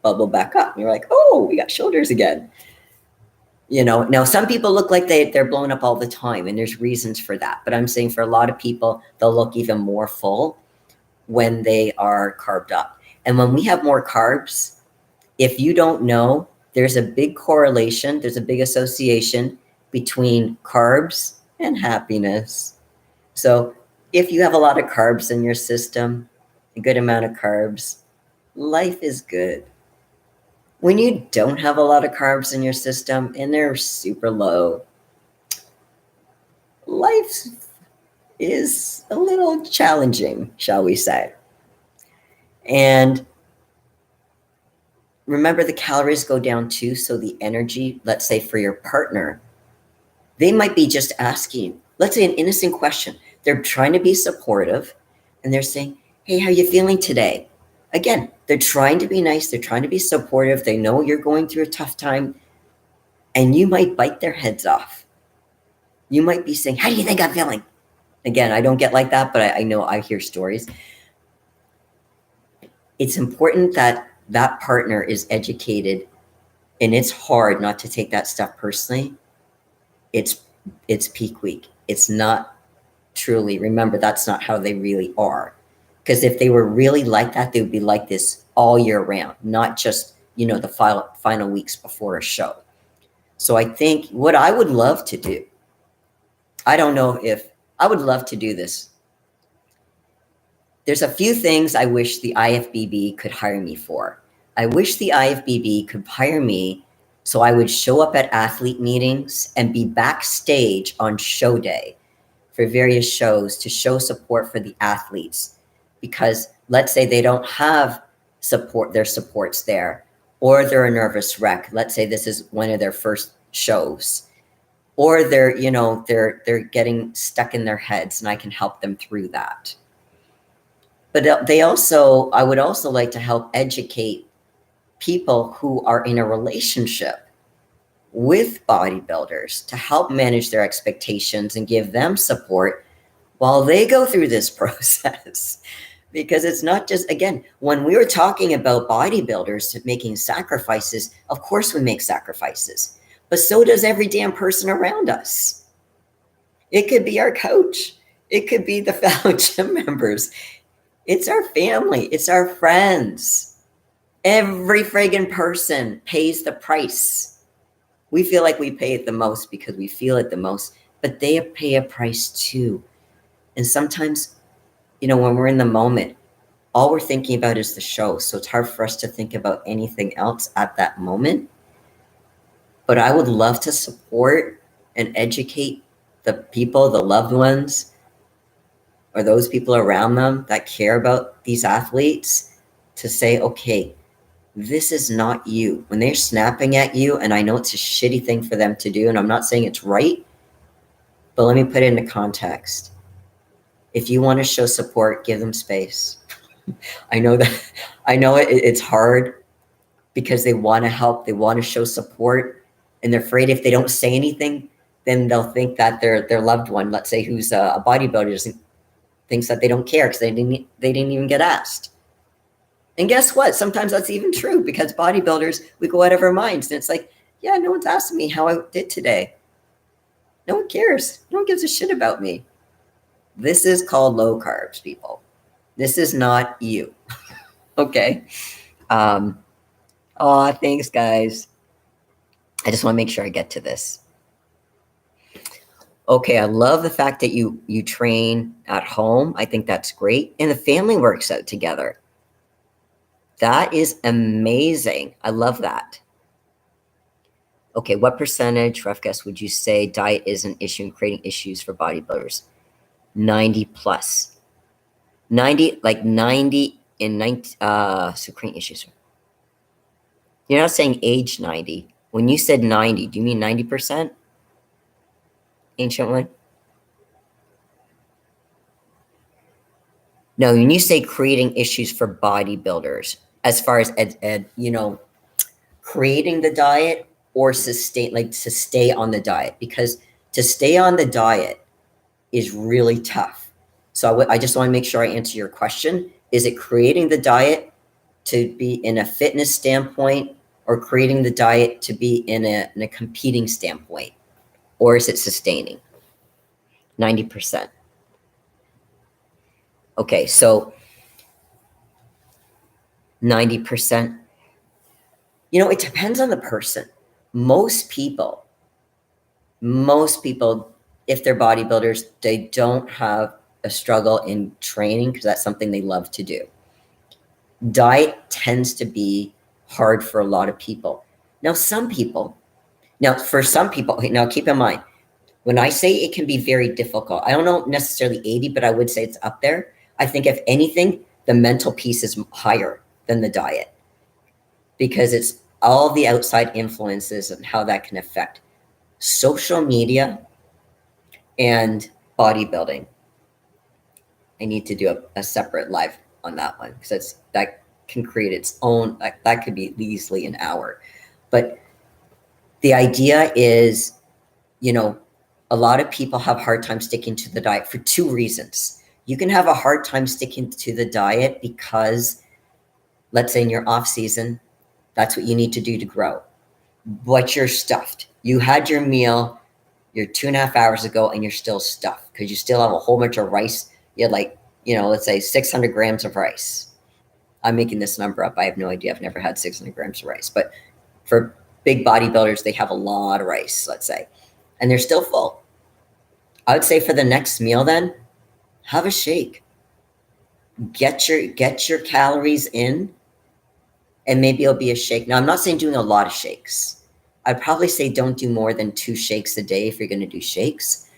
bubble back up. And you're like, oh, we got shoulders again. Now some people look like they're blown up all the time, and there's reasons for that. But I'm saying for a lot of people, they'll look even more full when they are carved up. And when we have more carbs, if you don't know, there's a big correlation, there's a big association between carbs and happiness. So if you have a lot of carbs in your system, a good amount of carbs, life is good. When you don't have a lot of carbs in your system and they're super low, life is a little challenging, shall we say. And remember, the calories go down too. So the energy, let's say for your partner, they might be just asking, let's say, an innocent question. They're trying to be supportive and they're saying, hey, how are you feeling today? Again, they're trying to be nice. They're trying to be supportive. They know you're going through a tough time, and you might bite their heads off. You might be saying, how do you think I'm feeling? Again, I don't get like that, but I know I hear stories. It's important that that partner is educated, and it's hard not to take that stuff personally. It's peak week. It's not truly, remember, that's not how they really are. Because if they were really like that, they would be like this all year round, not just, the final weeks before a show. So I think what I would love to do, I don't know if I would love to do this. There's a few things I wish the IFBB could hire me for. I wish the IFBB could hire me so I would show up at athlete meetings and be backstage on show day for various shows to show support for the athletes. Because let's say they don't have their supports there, or they're a nervous wreck. Let's say this is one of their first shows, or they're getting stuck in their heads, and I can help them through that. But I would also like to help educate people who are in a relationship with bodybuilders to help manage their expectations and give them support while they go through this process. Because it's not just, again, when we were talking about bodybuilders making sacrifices, of course we make sacrifices, but so does every damn person around us. It could be our coach. It could be the fellow gym members. It's our family. It's our friends. Every friggin' person pays the price. We feel like we pay it the most because we feel it the most, but they pay a price too. And sometimes, when we're in the moment, all we're thinking about is the show. So it's hard for us to think about anything else at that moment. But I would love to support and educate the people, the loved ones, or those people around them that care about these athletes to say, okay, this is not you. When they're snapping at you, and I know it's a shitty thing for them to do, and I'm not saying it's right, but let me put it into context. If you want to show support, give them space. I know it's hard because they want to help, they want to show support, and they're afraid if they don't say anything, then they'll think that their loved one, let's say who's a bodybuilder, thinks that they don't care because they didn't even get asked. And guess what? Sometimes that's even true because bodybuilders, we go out of our minds and it's like, yeah, no one's asking me how I did today. No one cares. No one gives a shit about me. This is called low carbs, people. This is not you. Okay. Thanks, guys. I just want to make sure I get to this. Okay, I love the fact that you train at home. I think that's great. And the family works out together. That is amazing. I love that. Okay, what percentage, rough guess, would you say diet is an issue in creating issues for bodybuilders? 90 plus. 90, like 90 in 90, so creating issues. You're not saying age 90. When you said 90, do you mean 90%? Ancient one? No, when you say creating issues for bodybuilders, as far as creating the diet or to stay on the diet, because to stay on the diet is really tough. So I just want to make sure I answer your question. Is it creating the diet to be in a fitness standpoint or creating the diet to be in a competing standpoint? Or is it sustaining? 90%. Okay, so 90%. It depends on the person. Most people, if they're bodybuilders, they don't have a struggle in training because that's something they love to do. Diet tends to be hard for a lot of people. For some people, keep in mind, when I say it can be very difficult, I don't know necessarily 80, but I would say it's up there. I think if anything, the mental piece is higher than the diet because it's all the outside influences and how that can affect social media and bodybuilding. I need to do a separate live on that one because that can create its own, that could be easily an hour. But the idea is, a lot of people have a hard time sticking to the diet for two reasons. You can have a hard time sticking to the diet because, let's say in your off season, that's what you need to do to grow. But you're stuffed. You had your meal, you're 2.5 hours ago, and you're still stuffed because you still have a whole bunch of rice. You had let's say 600 grams of rice. I'm making this number up. I have no idea. I've never had 600 grams of rice. But for big bodybuilders, they have a lot of rice, let's say, and they're still full. I would say for the next meal then, have a shake. Get your calories in, and maybe it'll be a shake. Now, I'm not saying doing a lot of shakes. I'd probably say don't do more than 2 shakes a day if you're going to do shakes.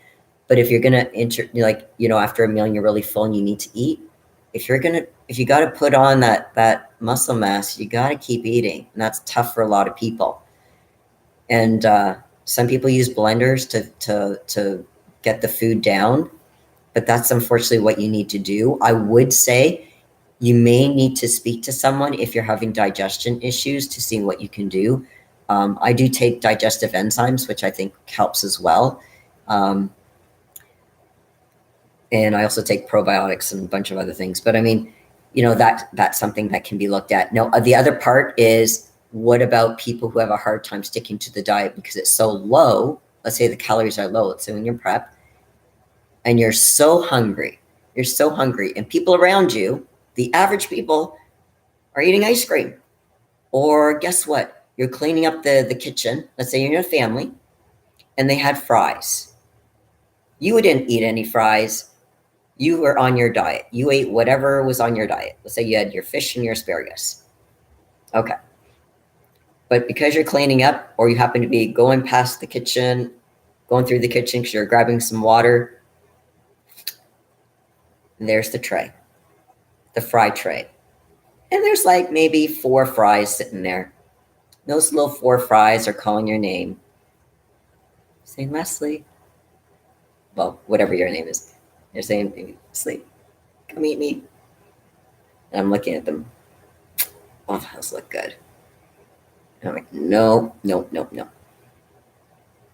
But if you're going to after a meal and you're really full and you need to eat, if you got to put on that muscle mass, you got to keep eating. And that's tough for a lot of people. And some people use blenders to get the food down, but that's unfortunately what you need to do. I would say you may need to speak to someone if you're having digestion issues to see what you can do. I do take digestive enzymes, which I think helps as well. And I also take probiotics and a bunch of other things. But I mean, that's something that can be looked at. Now, the other part is, what about people who have a hard time sticking to the diet because it's so low? Let's say the calories are low. Let's say when you're prep, and you're so hungry. You're so hungry. And people around you, the average people, are eating ice cream. Or guess what? You're cleaning up the kitchen. Let's say you're in a family and they had fries. You didn't eat any fries. You were on your diet. You ate whatever was on your diet. Let's say you had your fish and your asparagus. Okay. But because you're cleaning up, or you happen to be going past the kitchen, going through the kitchen because you're grabbing some water, there's the tray, the fry tray. And there's like maybe 4 fries sitting there. Those little 4 fries are calling your name, saying, Leslie, well, whatever your name is. They're saying, Leslie, come eat me. And I'm looking at them. Oh, those look good. And I'm like, no, no, no, no.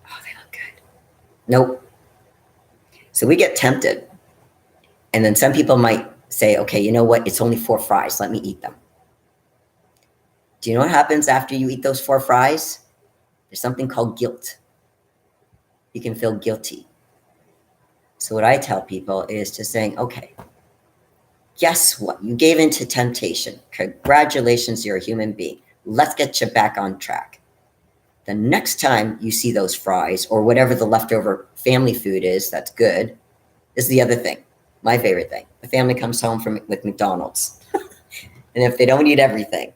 Oh, they look good. Nope. So we get tempted. And then some people might say, okay, you know what? It's only 4 fries. Let me eat them. Do you know what happens after you eat those 4 fries? There's something called guilt. You can feel guilty. So what I tell people is just saying, okay, guess what? You gave in to temptation. Congratulations, you're a human being. Let's get you back on track. The next time you see those fries or whatever the leftover family food is that's good, is the other thing. My favorite thing. The family comes home with McDonald's. And if they don't eat everything,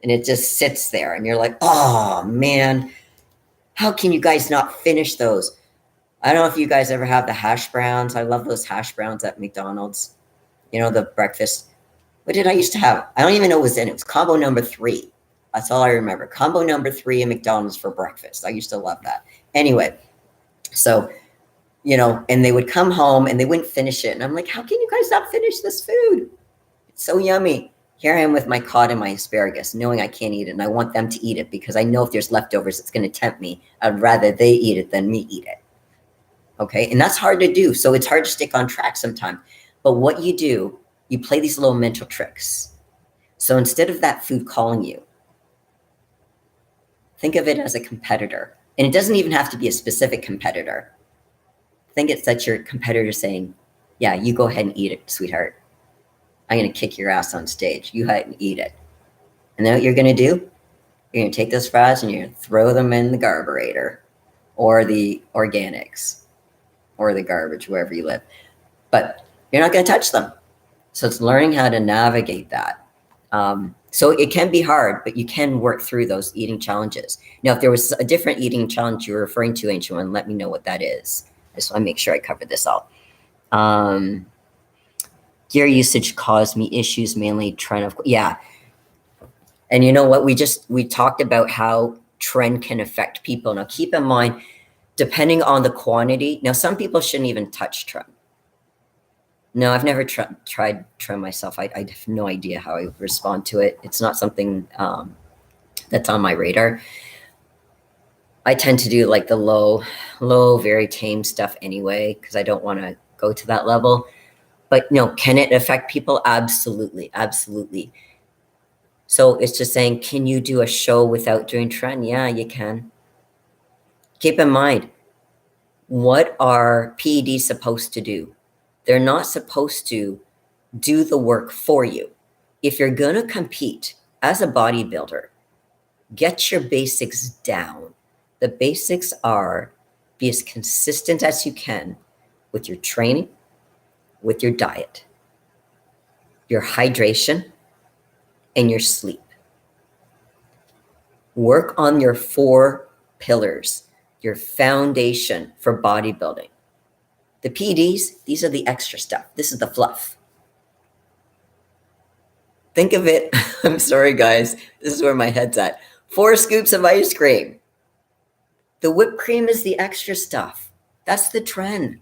and it just sits there, and you're like, oh, man, how can you guys not finish those? I don't know if you guys ever have the hash browns. I love those hash browns at McDonald's. You know, the breakfast. What did I used to have? I don't even know what was in it. It was combo number 3. That's all I remember. Combo number 3 at McDonald's for breakfast. I used to love that. Anyway, so, you know, and they would come home and they wouldn't finish it. And I'm like, how can you guys not finish this food? It's so yummy. Here I am with my cod and my asparagus, knowing I can't eat it. And I want them to eat it because I know if there's leftovers, it's going to tempt me. I'd rather they eat it than me eat it. Okay. And that's hard to do. So it's hard to stick on track sometimes. But what you do, you play these little mental tricks. So instead of that food calling you, think of it as a competitor. And it doesn't even have to be a specific competitor. Think it's that your competitor saying, yeah, you go ahead and eat it, sweetheart. I'm going to kick your ass on stage. You go ahead and eat it. And then what you're going to do, you're going to take those fries and you're going to throw them in the garburator or the organics or the garbage, wherever you live. But you're not going to touch them. So it's learning how to navigate that. So it can be hard, but you can work through those eating challenges. Now, if there was a different eating challenge you were referring to, Ancient One, let me know what that is. I just want to make sure I cover this all. Gear usage caused me issues, mainly trend of, yeah. And you know what? We talked about how trend can affect people. Now, keep in mind, depending on the quantity, now some people shouldn't even touch trend. No, I've never tried trend myself. I have no idea how I would respond to it. It's not something that's on my radar. I tend to do like the low, very tame stuff anyway, because I don't want to go to that level. But no, can it affect people? Absolutely, absolutely. So it's just saying, can you do a show without doing trend? Yeah, you can. Keep in mind, what are PEDs supposed to do? They're not supposed to do the work for you. If you're going to compete as a bodybuilder, get your basics down. The basics are be as consistent as you can with your training, with your diet, your hydration, and your sleep. Work on your 4 pillars, your foundation for bodybuilding. The PEDs, these are the extra stuff. This is the fluff. Think of it, I'm sorry guys, this is where my head's at. 4 scoops of ice cream. The whipped cream is the extra stuff. That's the trend.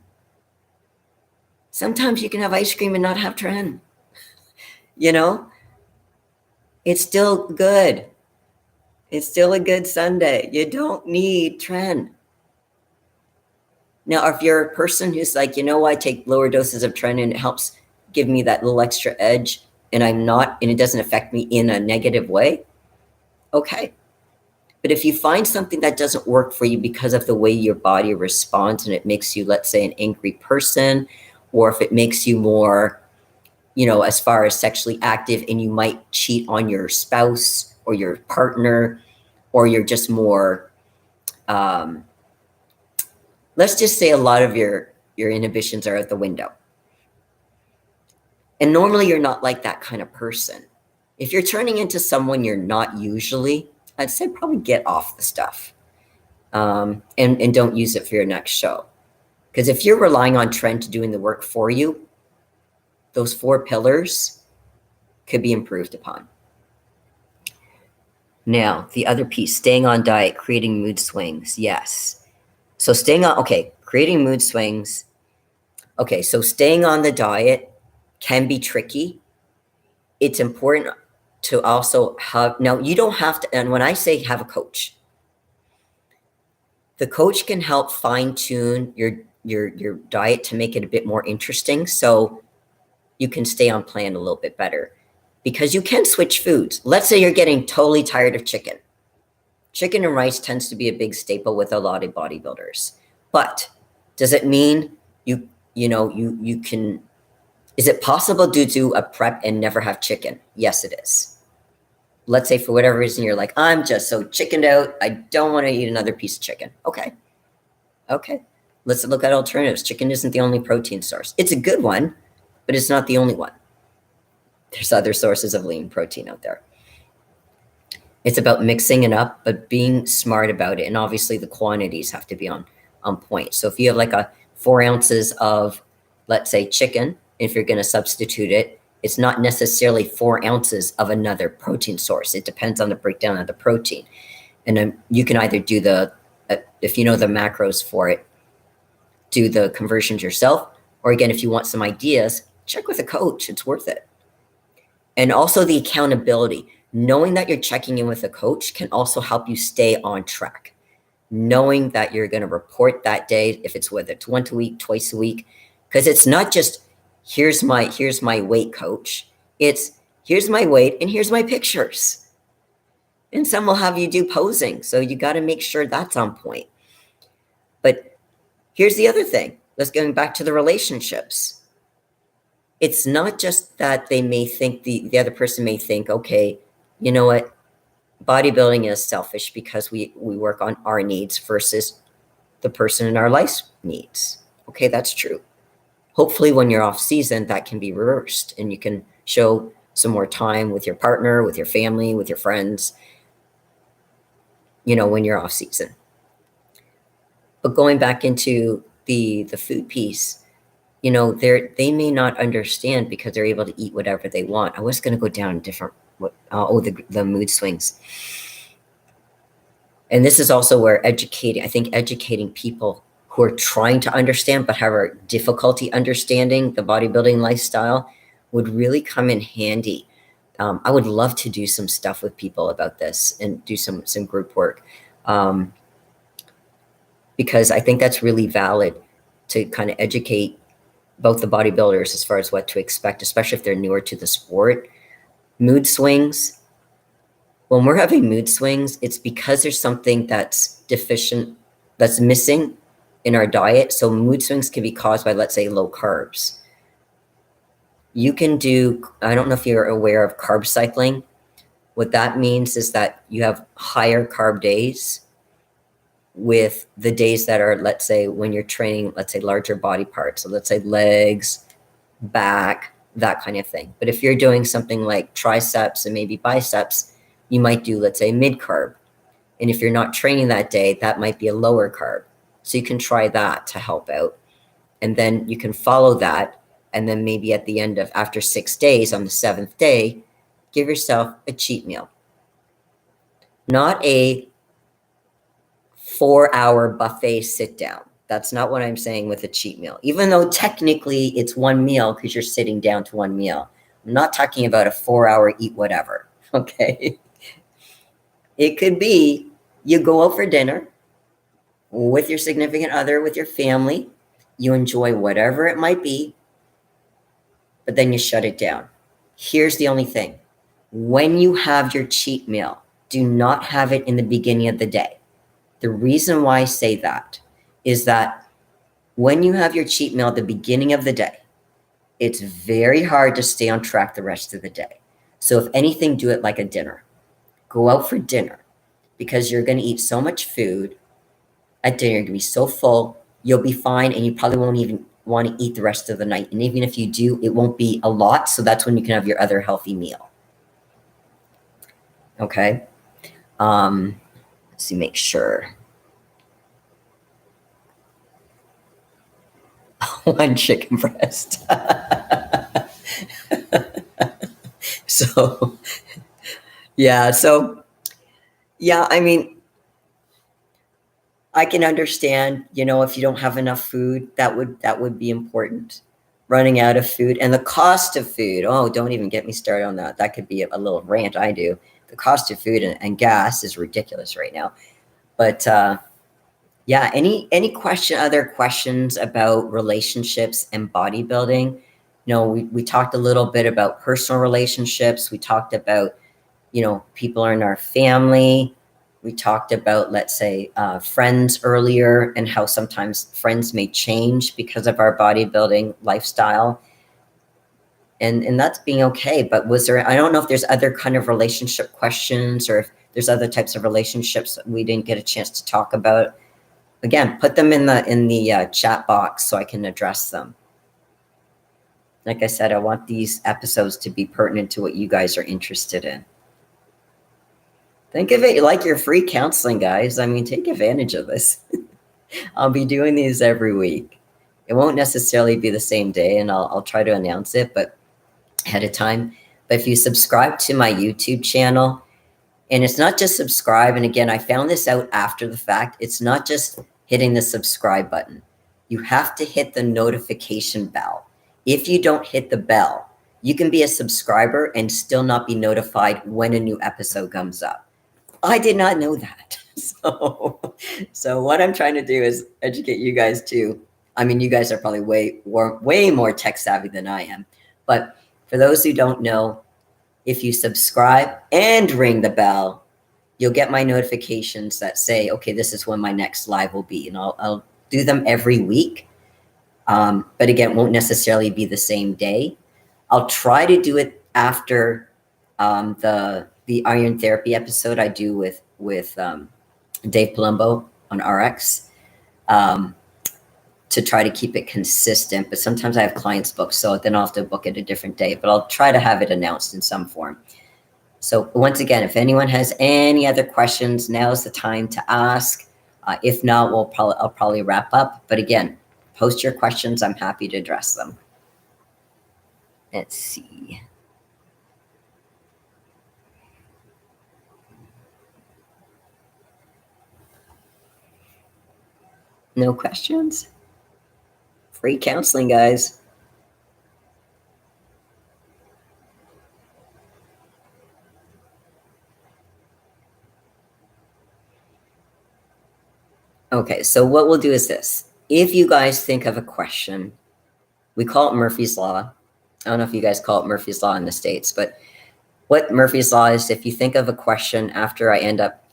Sometimes you can have ice cream and not have trend. You know, it's still good. It's still a good Sunday. You don't need trend. Now, if you're a person who's like, you know, I take lower doses of trend and it helps give me that little extra edge and it doesn't affect me in a negative way. Okay. But if you find something that doesn't work for you because of the way your body responds and it makes you, let's say, an angry person, or if it makes you more, as far as sexually active and you might cheat on your spouse or your partner, or you're just more, let's just say a lot of your inhibitions are out the window. And normally you're not like that kind of person. If you're turning into someone you're not usually, I'd say probably get off the stuff, and don't use it for your next show. Because if you're relying on Trent doing the work for you, those 4 pillars could be improved upon. Now, the other piece, staying on diet, creating mood swings. Yes. So creating mood swings. Okay, so staying on the diet can be tricky. It's important to also have, now you don't have to, and when I say have a coach, the coach can help fine tune your diet to make it a bit more interesting so you can stay on plan a little bit better, because you can switch foods. Let's say you're getting totally tired of chicken. Chicken and rice tends to be a big staple with a lot of bodybuilders. But does it mean you can, is it possible to do a prep and never have chicken? Yes, it is. Let's say for whatever reason, you're like, I'm just so chickened out. I don't want to eat another piece of chicken. Okay. Let's look at alternatives. Chicken isn't the only protein source. It's a good one, but it's not the only one. There's other sources of lean protein out there. It's about mixing it up, but being smart about it. And obviously the quantities have to be on point. So if you have like 4 ounces of, let's say, chicken, if you're going to substitute it, it's not necessarily 4 ounces of another protein source. It depends on the breakdown of the protein. And then you can either do if you know the macros for it, do the conversions yourself. Or again, if you want some ideas, check with a coach. It's worth it. And also the accountability. Knowing that you're checking in with a coach can also help you stay on track. Knowing that you're going to report that day, whether it's once a week, twice a week, because it's not just here's my weight, coach. It's here's my weight and here's my pictures. And some will have you do posing, so you got to make sure that's on point. But here's the other thing. Let's go back to the relationships. It's not just that they may think, the other person may think, okay, you know what? Bodybuilding is selfish because we work on our needs versus the person in our life's needs. Okay, that's true. Hopefully when you're off season, that can be reversed and you can show some more time with your partner, with your family, with your friends, when you're off season. But going back into the food piece, they may not understand because they're able to eat whatever they want. I was going to go down different, the mood swings. And this is also where educating people who are trying to understand but have a difficulty understanding the bodybuilding lifestyle would really come in handy. I would love to do some stuff with people about this and do some group work, because I think that's really valid to kind of educate both the bodybuilders as far as what to expect, especially if they're newer to the sport. Mood swings. When we're having mood swings, it's because there's something that's deficient, that's missing in our diet. So mood swings can be caused by, let's say, low carbs. You can do, I don't know if you're aware of carb cycling. What that means is that you have higher carb days with the days that are, let's say, when you're training, let's say, larger body parts. So let's say legs, back, that kind of thing. But if you're doing something like triceps and maybe biceps, you might do, let's say, mid carb. And if you're not training that day, that might be a lower carb. So you can try that to help out. And then you can follow that. And then maybe at the end of, after 6 days, on the 7th day, give yourself a cheat meal. Not a 4-hour buffet sit down. That's not what I'm saying with a cheat meal. Even though technically it's one meal because you're sitting down to one meal. I'm not talking about a 4-hour eat whatever, okay? It could be you go out for dinner with your significant other, with your family. You enjoy whatever it might be, but then you shut it down. Here's the only thing. When you have your cheat meal, do not have it in the beginning of the day. The reason why I say that is that when you have your cheat meal at the beginning of the day, it's very hard to stay on track the rest of the day. So if anything, do it like a dinner. Go out for dinner, because you're going to eat so much food at dinner. You're going to be so full, you'll be fine, and you probably won't even want to eat the rest of the night. And even if you do, it won't be a lot. So that's when you can have your other healthy meal. Okay. Let's see, make sure. One chicken breast. So, yeah. So, yeah, I mean, I can understand, if you don't have enough food, that would be important. Running out of food and the cost of food. Oh, don't even get me started on that. That could be a little rant I do. The cost of food and gas is ridiculous right now. But yeah, any other questions about relationships and bodybuilding? We talked a little bit about personal relationships. We talked about, people in our family. We talked about, let's say, friends earlier, and how sometimes friends may change because of our bodybuilding lifestyle. And that's being okay. But I don't know if there's other kind of relationship questions, or if there's other types of relationships that we didn't get a chance to talk about. Again, put them in the chat box so I can address them. Like I said, I want these episodes to be pertinent to what you guys are interested in. Think of it like your free counseling, guys. I mean, take advantage of this. I'll be doing these every week. It won't necessarily be the same day, and I'll try to announce it, but ahead of time. But if you subscribe to my YouTube channel, and it's not just subscribe, and again, I found this out after the fact, it's not just hitting the subscribe button. You have to hit the notification bell. If you don't hit the bell, you can be a subscriber and still not be notified when a new episode comes up. I did not know that. So what I'm trying to do is educate you guys too. I mean, you guys are probably way more tech savvy than I am. But for those who don't know, if you subscribe and ring the bell, you'll get my notifications that say, okay, this is when my next live will be. And I'll do them every week. But again, it won't necessarily be the same day. I'll try to do it after the iron therapy episode I do with Dave Palumbo on RX, to try to keep it consistent. But sometimes I have clients booked, so then I'll have to book it a different day. But I'll try to have it announced in some form. So once again, if anyone has any other questions, now's the time to ask. If not, I'll probably wrap up. But again, post your questions. I'm happy to address them. Let's see. No questions? Free counseling, guys. Okay, so what we'll do is this. If you guys think of a question, we call it Murphy's Law. I don't know if you guys call it Murphy's Law in the States, but what Murphy's Law is, if you think of a question after I end up,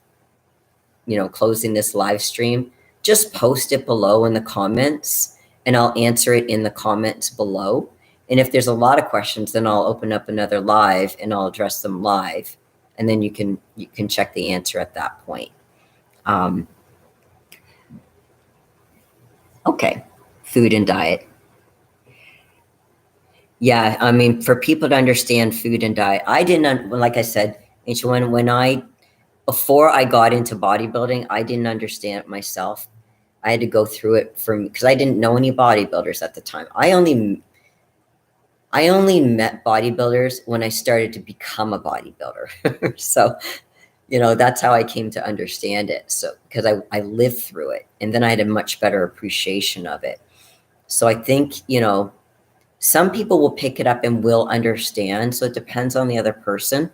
closing this live stream, just post it below in the comments, and I'll answer it in the comments below. And if there's a lot of questions, then I'll open up another live and I'll address them live. And then you can check the answer at that point. Okay, food and diet. Yeah, I mean, for people to understand food and diet, I didn't, like I said, before I got into bodybuilding, I didn't understand it myself. I had to go through it because I didn't know any bodybuilders at the time. I only met bodybuilders when I started to become a bodybuilder. So, that's how I came to understand it. So, because I lived through it, and then I had a much better appreciation of it. So I think, some people will pick it up and will understand. So it depends on the other person.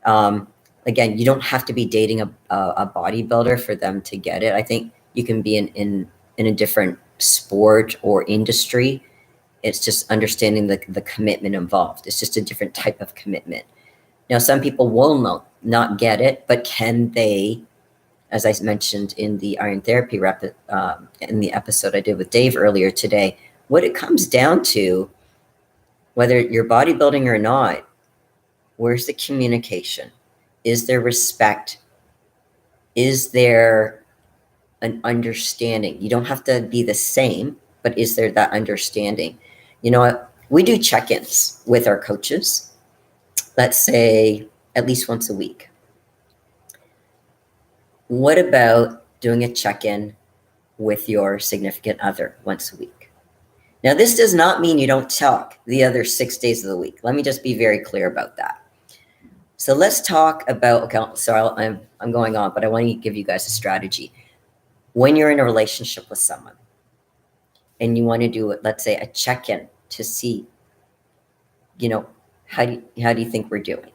Again, you don't have to be dating a bodybuilder for them to get it. I think you can be in a different sport or industry. It's just understanding the commitment involved. It's just a different type of commitment. Now, some people will not get it, but can they, as I mentioned in the Iron Therapy in the episode I did with Dave earlier today, what it comes down to, whether you're bodybuilding or not, where's the communication? Is there respect? Is there an understanding? You don't have to be the same, but is there that understanding? You know what? We do check-ins with our coaches, let's say at least once a week. What about doing a check-in with your significant other once a week? Now, this does not mean you don't talk the other 6 days of the week. Let me just be very clear about that. So let's talk about, okay, so I'm going on, but I want to give you guys a strategy. When you're in a relationship with someone and you want to do, let's say, a check-in to see, you know, how do you think we're doing?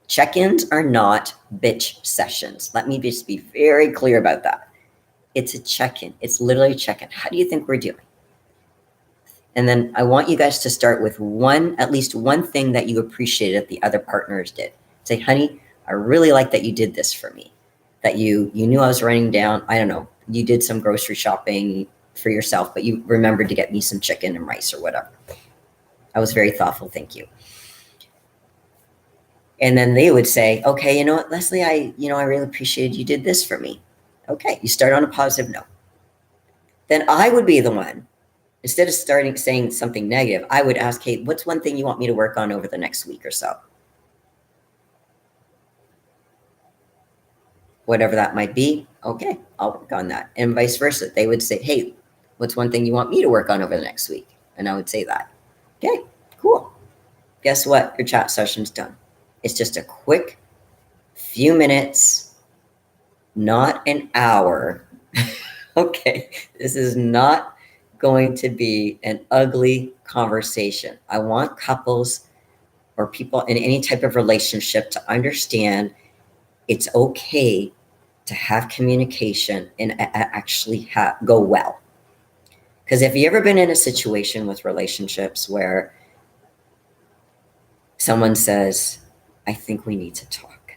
Check-ins are not bitch sessions. Let me just be very clear about that. It's a check-in. It's literally a check-in. How do you think we're doing? And then I want you guys to start with at least one thing that you appreciated that the other partners did. Say, honey, I really like that you did this for me. That you knew I was running down, I don't know, you did some grocery shopping for yourself, but you remembered to get me some chicken and rice or whatever. I was very thoughtful, thank you. And then they would say, okay, you know what, Leslie, I really appreciated you did this for me. Okay, you start on a positive note. Then I would be the one, instead of saying something negative, I would ask, hey, what's one thing you want me to work on over the next week or so? Whatever that might be, okay, I'll work on that. And vice versa. They would say, hey, what's one thing you want me to work on over the next week? And I would say that. Okay, cool. Guess what? Your chat session's done. It's just a quick few minutes, not an hour. Okay, this is not going to be an ugly conversation. I want couples or people in any type of relationship to understand it's okay to have communication and actually go well. Because if you've ever been in a situation with relationships where someone says, I think we need to talk,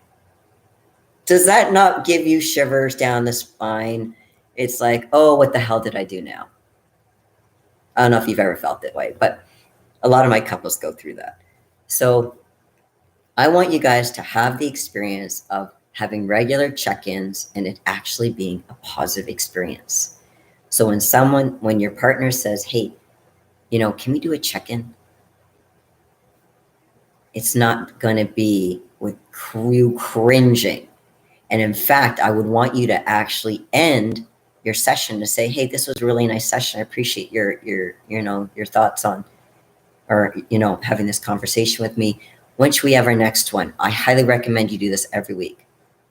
does that not give you shivers down the spine? It's like, oh, what the hell did I do now? I don't know if you've ever felt that way, but a lot of my couples go through that. So I want you guys to have the experience of having regular check-ins and it actually being a positive experience. So when your partner says, hey, can we do a check-in? It's not going to be with you cringing. And in fact, I would want you to actually end your session to say, hey, this was a really nice session. I appreciate your thoughts on, or, having this conversation with me. When should we have our next one? I highly recommend you do this every week,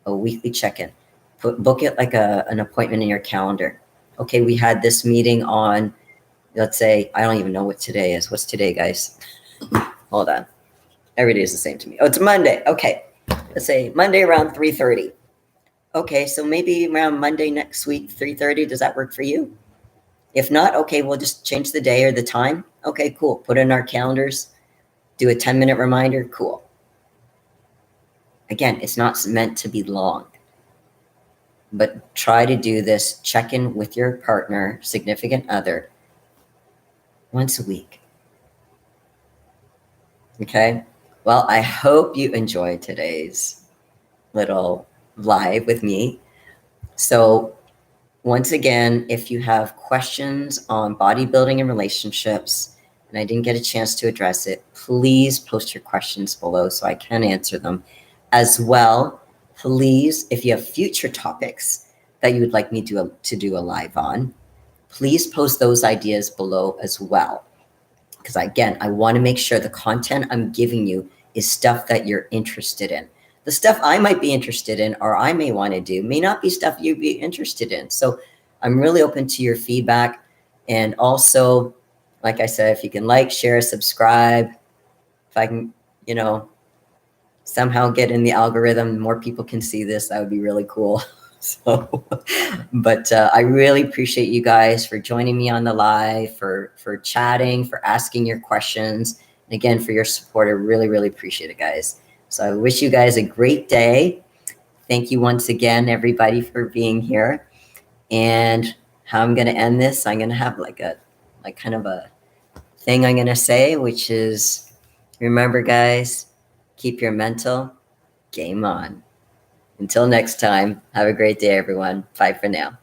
a weekly check-in. Book it like an appointment in your calendar. Okay, we had this meeting on, let's say, I don't even know what today is. What's today, guys? Hold on. Every day is the same to me. Oh, it's Monday. Okay, let's say Monday around 3:30. Okay, so maybe around Monday next week, 3:30. Does that work for you? If not, okay, we'll just change the day or the time. Okay, cool. Put it in our calendars. Do a 10-minute reminder. Cool. Again, it's not meant to be long, but try to do this check-in with your partner, significant other, once a week. Okay? Well, I hope you enjoyed today's little live with me. So once again, if you have questions on bodybuilding and relationships, and I didn't get a chance to address it, please post your questions below so I can answer them. As well, please, if you have future topics that you would like me to do a live on, please post those ideas below as well. Because again, I want to make sure the content I'm giving you is stuff that you're interested in. The stuff I might be interested in or I may want to do may not be stuff you'd be interested in. So I'm really open to your feedback. And also, like I said, if you can like, share, subscribe, if I can, somehow get in the algorithm, more people can see this, that would be really cool. So, but I really appreciate you guys for joining me on the live, for chatting, for asking your questions. And again, for your support. I really, really appreciate it, guys. So I wish you guys a great day. Thank you once again, everybody, for being here. And how I'm going to end this, I'm going to have like kind of a thing I'm going to say, which is, remember, guys, keep your mental game on. Until next time, have a great day, everyone. Bye for now.